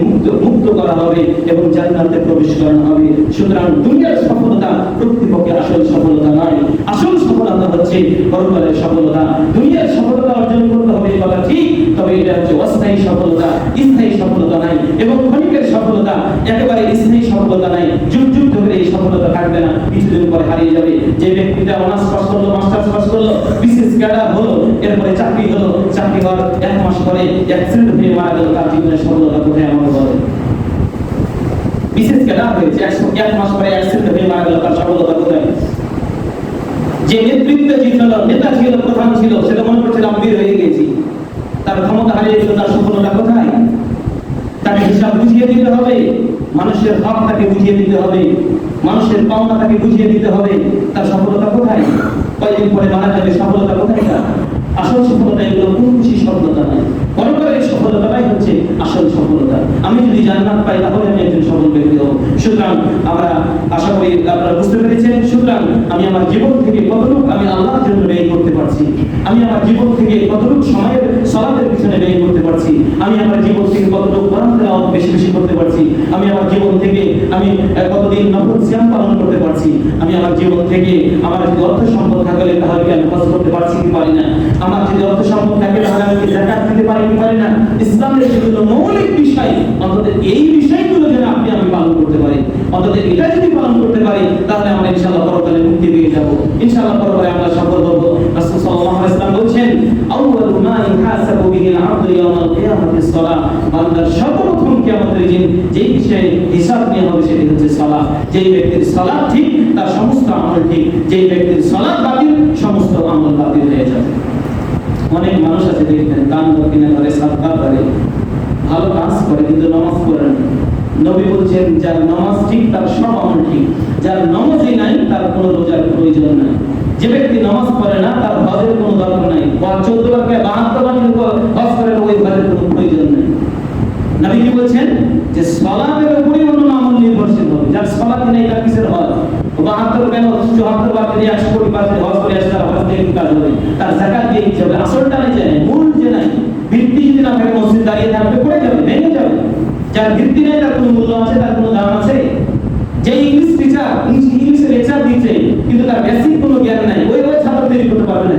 মুক্ত করা হবে এবং জান্নাতে প্রবেশ করানো হবে। সুতরাং দুনিয়ার সফলতা প্রকৃতপক্ষে আসল সফলতা নয়। আসল সফলতা হচ্ছে পরকালের সফলতা। দুনিয়ার সফলতা অর্জন করতে হবে কথা ঠিক, তবে এটা হচ্ছে অস্থায়ী সফলতা, স্থায়ী সফলতা নাই। এবং ক্ষণিকের সফলতা একেবারে স্থায়ী সফলতা নাই। যুগ যুগ ধরে এই সফলতা থাকবে না, কিছুদিন পরে হারিয়ে যাবে। যে ব্যক্তিটা অনার্স পাস করলো, মাস্টার্স পাস করলো, বিশেষ ক্যাডার হলো, এরপরে চাকরি হলো, চাকরি হওয়ার 1 মাস পরে অ্যাক্সিডেন্ট হয়ে মারা গেল, তার জীবনের সফলতা কোথায় আমাকে বলে? বিশেষ ক্যাডার হয়েছে, 1 মাস পরে অ্যাক্সিডেন্ট হয়ে মারা গেল, তার সফলতা কোথায়? যে নেতৃত্ব ছিল, নেতা ছিল, প্রধান ছিল, সেটা মনে করছিল আমি বের হয়ে গেছি, তার ক্ষমতা হারিয়ে গেল, তার সফলতা কোথায়? তাকে হিসাব বুঝিয়ে দিতে হবে, মানুষের হক তাকে বুঝিয়ে দিতে হবে, মানুষের পাওনা তাকে বুঝিয়ে দিতে হবে, তার সফলতা কোথায়? কয়েকদিন পরে মারা যাবে, সফলতা কোথায়? আসল সফলতা এগুলো কোন খুশি সফলতা নয়, পরকালের সফলতাটাই হচ্ছে আসল সফলতা। আমি যদি জান্নাত পাই, তাহলে আমি একজন সফল ব্যক্তি হব। সুতরাং আমরা আশা করি আপনারা বুঝতে পেরেছেন। সুতরাং আমি আমার জীবন থেকে কতটুকু আমি আল্লাহর জন্য ব্যয় করতে পারছি, আমি আমার জীবন থেকে কতটুকু সময়ের সালাতের পিছনে ব্যয় করতে পারছি, আমি আমার জীবন থেকে কতটুকু কোরআন তেলাওয়াত বেশি বেশি করতে পারছি, আমি আমার জীবন থেকে আমি কতদিন নফল সিয়াম পালন করতে পারছি, আমি আমার জীবন থেকে আমার যদি অর্থ সম্পদ থাকলে তাহলে কি আমি হজ করতে পারছি কি পারি না, আমার যদি অর্থ সম্পদ থাকে তাহলে আমি যাকাত দিতে পারি কি পারি না। ইসলামের যেগুলো মৌলিক বিষয়, অন্তত এই বিষয়গুলো যেন আমি পালন করতে পারি। অন্তত এটা যদি পালন করতে পারি তাহলে আমরা ইনশাআল্লাহ পরকালে মুক্তি পেয়ে যাব, ইনশাআল্লাহ পরকালে আমরা সফল হব। রাসূল সাল্লাল্লাহু আলাইহি ওয়াসাল্লাম বলেছেন, আউয়ালু মা ইউহাসাবু বিহিল আবদু ইয়াওমাল কিয়ামাতিস সালাহ, বান্দার সর্বপ্রথম কিয়ামতের দিন যেই বিষয়ে হিসাব নেওয়া হবে সেটি হচ্ছে সালাত। যেই ব্যক্তির সালাত ঠিক তার সমস্ত আমল ঠিক, যেই ব্যক্তির সালাত বাতিল সমস্ত আমল বাতিল হয়ে যাবে। অনেক মানুষ আছে দেখবেন দান দক্ষিণা করে, সাদকা করে, ভালো কাজ করে কিন্তু নামাজ পড়ে না। নবী বলছেন যার নামাজ ঠিক তার সব আমল ঠিক, যার নামাজই নাই তার কোনো রোজার প্রয়োজন নাই। যে ব্যক্তি নামাজ পড়ে না তার হজের কোনো দরকার নাই, 14 বার 72 বার যদি হজ করে ওই হজের কোনো প্রয়োজন নাই। নবী কি বলছেন যে সালাতের উপরই অন্য আমল নির্ভরশীল হবে। যার সালাত নেই তার কিসের হজ? 72 কেন 74 বার যদি 100 কোটি বার হজ করে আসে তার হজ দিয়ে কি কাজ হবে? তার যাকাত দিয়ে কি হবে? আসলটা নাই যায়, মূল যে নাই, ভিত্তি যদি না থাকে মসজিদ দাঁড়িয়ে থাকবে, পড়ে যাবে, ভেঙে যাবে। যার ভিত্তি নেই তার কোনো মূল্য আছে, তার কোনো দাম আছে? যে ইংলিশ টিচার ইংলিশে লেকচার দিচ্ছে কিন্তু তার বেসিক কোনো জ্ঞান নাই, ওই ছাত্র তৈরি করতে পারবে না।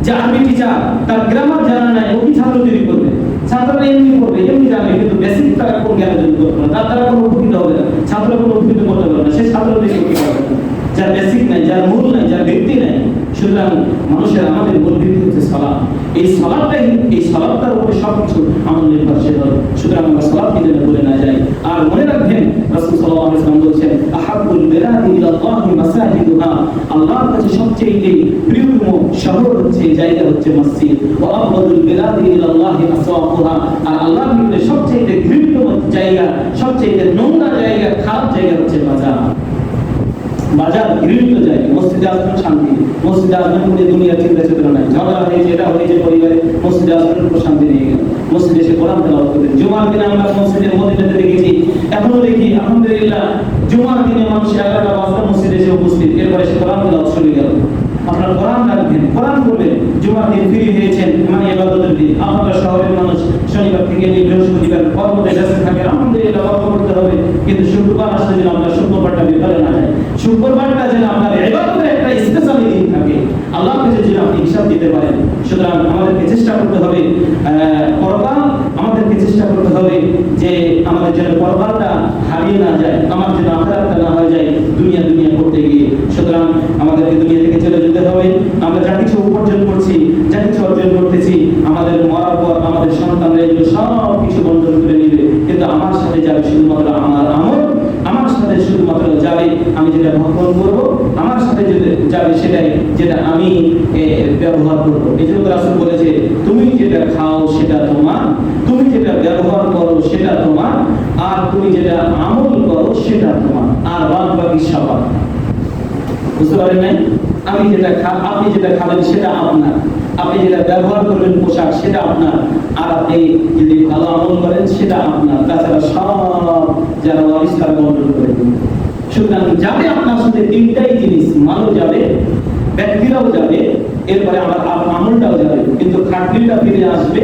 যে আরবি টিচার তার গ্রামার জানা নাই, ও কি ছাত্র তৈরি করবে? ছাত্ররা এমনি করবে, এমনি জানে কিন্তু বেসিক তার কোন জ্ঞান অর্জন করবে না, তার দ্বারা কোনো উপকৃত হবে না, ছাত্র কোনো উপকৃত করতে পারবে না, সে ছাত্র তৈরি করতে পারবে না। যার বেসিক নাই, যার মূল নাই, যার ভিত্তি নাই। সুতরাং মানুষের আমাদের মূল ভিত্তি হচ্ছে সালাত। এই সালাতটাই, এই সালাতটার উপরে সবকিছু আমল নির্ভরশীল হয়। সুতরাং আমরা সালাতকে যেন ভুলে না যাই। আর মনে রাখবেন রাসূল সাল্লাল্লাহু আলাইহি ওয়াসাল্লাম বলেছেন, আহাব্বুল বিলাদি ইলাল্লাহি মাসাজিদুহা, আল্লাহর কাছে সবচেয়ে প্রিয়তম শহর হচ্ছে, জায়গা হচ্ছে মসজিদ। ওয়া আবগাদুল বিলাদি ইলাল্লাহি আসওয়াকুহা, আর আল্লাহর নিকটে সবচেয়ে ঘৃণিত জায়গা, সবচেয়ে নোংরা জায়গা, খারাপ জায়গা হচ্ছে বাজার। বাজার ঘৃণিত জায়গা। মসজিদে আসবেন শান্তি, মসজিদে আসবেন কোনো দুনিয়ার চিন্তা চেতনা নাই, ঝগড়া হয়েছে, এটা হয়েছে পরিবারে, মসজিদে আসবেন কোনো শান্তি নেই। মসজিদে এসে কোরআন তেলাওয়াত করবেন। জুমার দিনে আমরা মসজিদের মদিনাতে দেখেছি, এখনো দেখি আলহামদুলিল্লাহ, জুমার দিনে মানুষ 11টা বাজে মসজিদে এসে উপস্থিত, এরপরে সে কোরআন তেলাওয়াত শুরু গেল। আপনারা কোরআন রাখবেন, কোরআন পড়বেন। জুমার দিন ফ্রি হয়েছেন, মানে ইবাদতের দিন। আপনারা শহরের মানুষ শনিবার থেকে নিয়ে বৃহস্পতিবার কর্মতে ব্যস্ত থাকে, আলহামদুলিল্লাহ কর্ম করতে হবে, কিন্তু শুক্রবার আসলে যেন আপনার শুক্রবারটা বিফলে না যায়, শুক্রবারটা যেন আপনার ইবাদতের একটা স্পেশাল দিন থাকে, আল্লাহর কাছে যেন আপনি হিসাব দিতে পারেন। সুতরাং আমাদেরকে চেষ্টা করতে হবে পরকাল, আমাদেরকে চেষ্টা করতে হবে যে আমাদের যেন পরকালটা হারিয়ে না যায়, আমার যেন আখিরাতটা না হয়ে যায় দুনিয়া দুনিয়া করতে গিয়ে। সুতরাং আমাদেরকে দুনিয়া থেকে চলে যেতে হবে। আমরা যা কিছু উপার্জন করছি, যা কিছু অর্জন করতেছি, আমাদের মরার পর আমাদের সন্তানরা এগুলো সব কিছু বন্টন করে নেবে, কিন্তু আমার সাথে যাবে শুধুমাত্র আমার আমল, আমার সাথে শুধুমাত্র যাবে আমি যেটা ভক্ষণ করবো, আমার সাথে যাবে সেটাই যেটা আমি ব্যবহার করবো। এই জন্য রাসূল বলেছে, তুমি যেটা খাও সেটা তোমার, তুমি যেটা ব্যবহার করো সেটা তোমার, আর তুমি যেটা আমল করো সেটা তোমার, আর বাদ বাকি সবার। বুঝতে পারেন নাই? আমি যেটা আপনি যেটা খাবেন সেটা আপনার, আপনি যেটা ব্যবহার করবেন পোশাক সেটা আপনার, আর আপনি যদি ভালো আমল করেন সেটা আপনার, তাছাড়া সব যারা আবিষ্কার বন্টন করে দেবেন। সুতরাং যাবে আপনার সাথে তিনটাই জিনিস, মালও যাবে, ব্যক্তিরাও যাবে, এরপরে আমার আমলটাও যাবে, কিন্তু খাটনিটা ফিরে আসবে,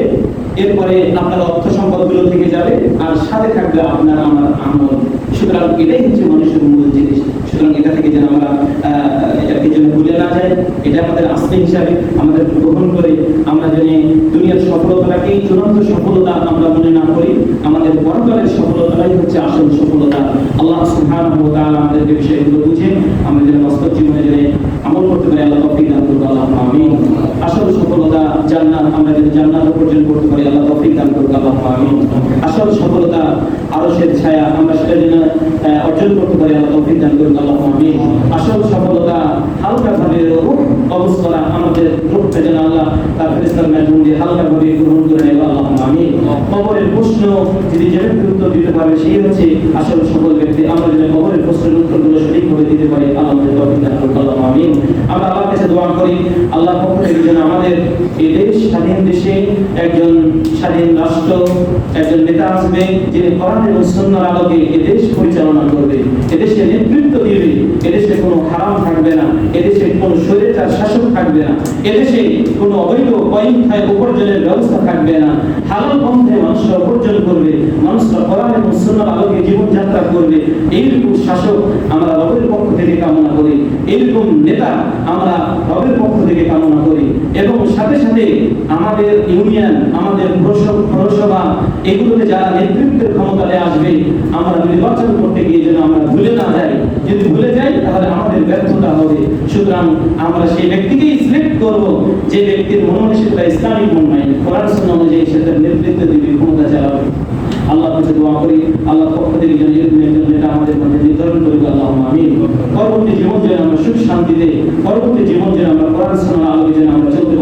এরপরে আপনার অর্থ সম্পদগুলো থেকে যাবে, আর সাথে থাকবে আপনার আমার আমল। সুতরাং এটাই হচ্ছে মানুষের মূল জিনিস। সুতরাং এটা থেকে যেন আমরা এটাকে যেন ভুলে না যাই, এটা আমাদের আসলে হিসাবে আমাদের গ্রহণ করে আমরা যেন দুনিয়ার সফলতাটাকে চূড়ান্ত সফলতা আমরা মনে না করি, আমাদের পরকালের সফলতাটাই হচ্ছে আসল সফলতা। আল্লাহ সুবহানাহু ওয়া তাআলা আমাদেরকে বিষয়গুলো বুঝে আমরা যেন বাস্তব জীবনে যেন আমল করতে পারি, আল্লাহ তৌফিক দান করুন। আল্লাহুম্মা আমিন। আসল সফলতা জান্নাত, আমরা যেন জান্নাত অর্জন করতে পারি, আল্লাহ তৌফিক দান করুন। আল্লাহুম্মা আমিন। আসল সফলতা আরশের ছায়া, আমরা সেটা যেন অর্জন করতে পারি, আল্লাহ তৌফিক দান করুন। আল্লাহুম্মা আমিন। আসল সফলতা হালকা ভাবে রূহ কবজ করা, আমাদের রূহটা যেন আল্লাহ তার ফেরেশতার মাধ্যমে দিয়ে হালকা ভাবে গ্রহণ করে নেয়। আল্লাহুম্মা আমিন। কবরের প্রশ্ন যদি যে ব্যক্তি উত্তর দিতে পারবে সেই হচ্ছে আসল সফল ব্যক্তি। আমরা যেন কবরের প্রশ্নের উত্তরগুলো সঠিকভাবে দিতে পারি, আল্লাহ আমাদের তৌফিক দান করুন। আল্লাহুম্মা আমিন। আমরা আল্লাহর কাছে দোয়া করি, আল্লাহর পক্ষ থেকে যেন আমাদের এই দেশ, স্বাধীন দেশে একজন স্বাধীন রাষ্ট্র, একজন নেতা আসবে যিনি কোরআন এবং সুন্নাহর আলোকে এই দেশ পরিচালনা করবে, এদেশে নেতৃত্ব দিবে, এদেশে কোনো হারাম থাকবে না, এদেশে কোনো স্বৈরাচার শাসক থাকবে না, এদেশে কোনো অবৈধ পন্থায় উপার্জনের ব্যবস্থা থাকবে না, হালাল পন্থায় মানুষরা উপার্জন করবে, মানুষরা কোরআন এবং সুন্নাহর আলোকে জীবনযাত্রা করবে। এইরকম শাসক আমরা রবের পক্ষ থেকে কামনা করি, এইরকম নেতা আমরা রবের পক্ষ থেকে কামনা করি। এবং সাথে সাথে আমাদের ইউনিয়ন, আমাদের পৌরসভা এগুলোতে যারা নেতৃত্বের ক্ষমতায় আসবে, আমরা নির্বাচন করতে গিয়ে যেন আমরা ভুলে না যাই। যদি ভুলে যাই তাহলে আমাদের ব্যর্থতা হবে। সুতরাং আমরা সেই ব্যক্তিকেই সিলেক্ট করব যে ব্যক্তির মনোনিষ্ঠতা ইসলামিক মন নাই, কোরআন সুন্নাহ অনুযায়ী সে তার নেতৃত্ব দিবে, ক্ষমতা চালাবে। আল্লাহর কাছে দোয়া করি আল্লাহ পক্ষ থেকে যেন এটা আমাদের মধ্যে নির্ধারণ করি, আল্লাহুম্মা আমিন। পরবর্তী জীবন যেন আমরা সুখ শান্তিতে, পরবর্তী জীবন যেন আমরা কোরআন সুন্নাহর আলোকে যেন আমরা চলতে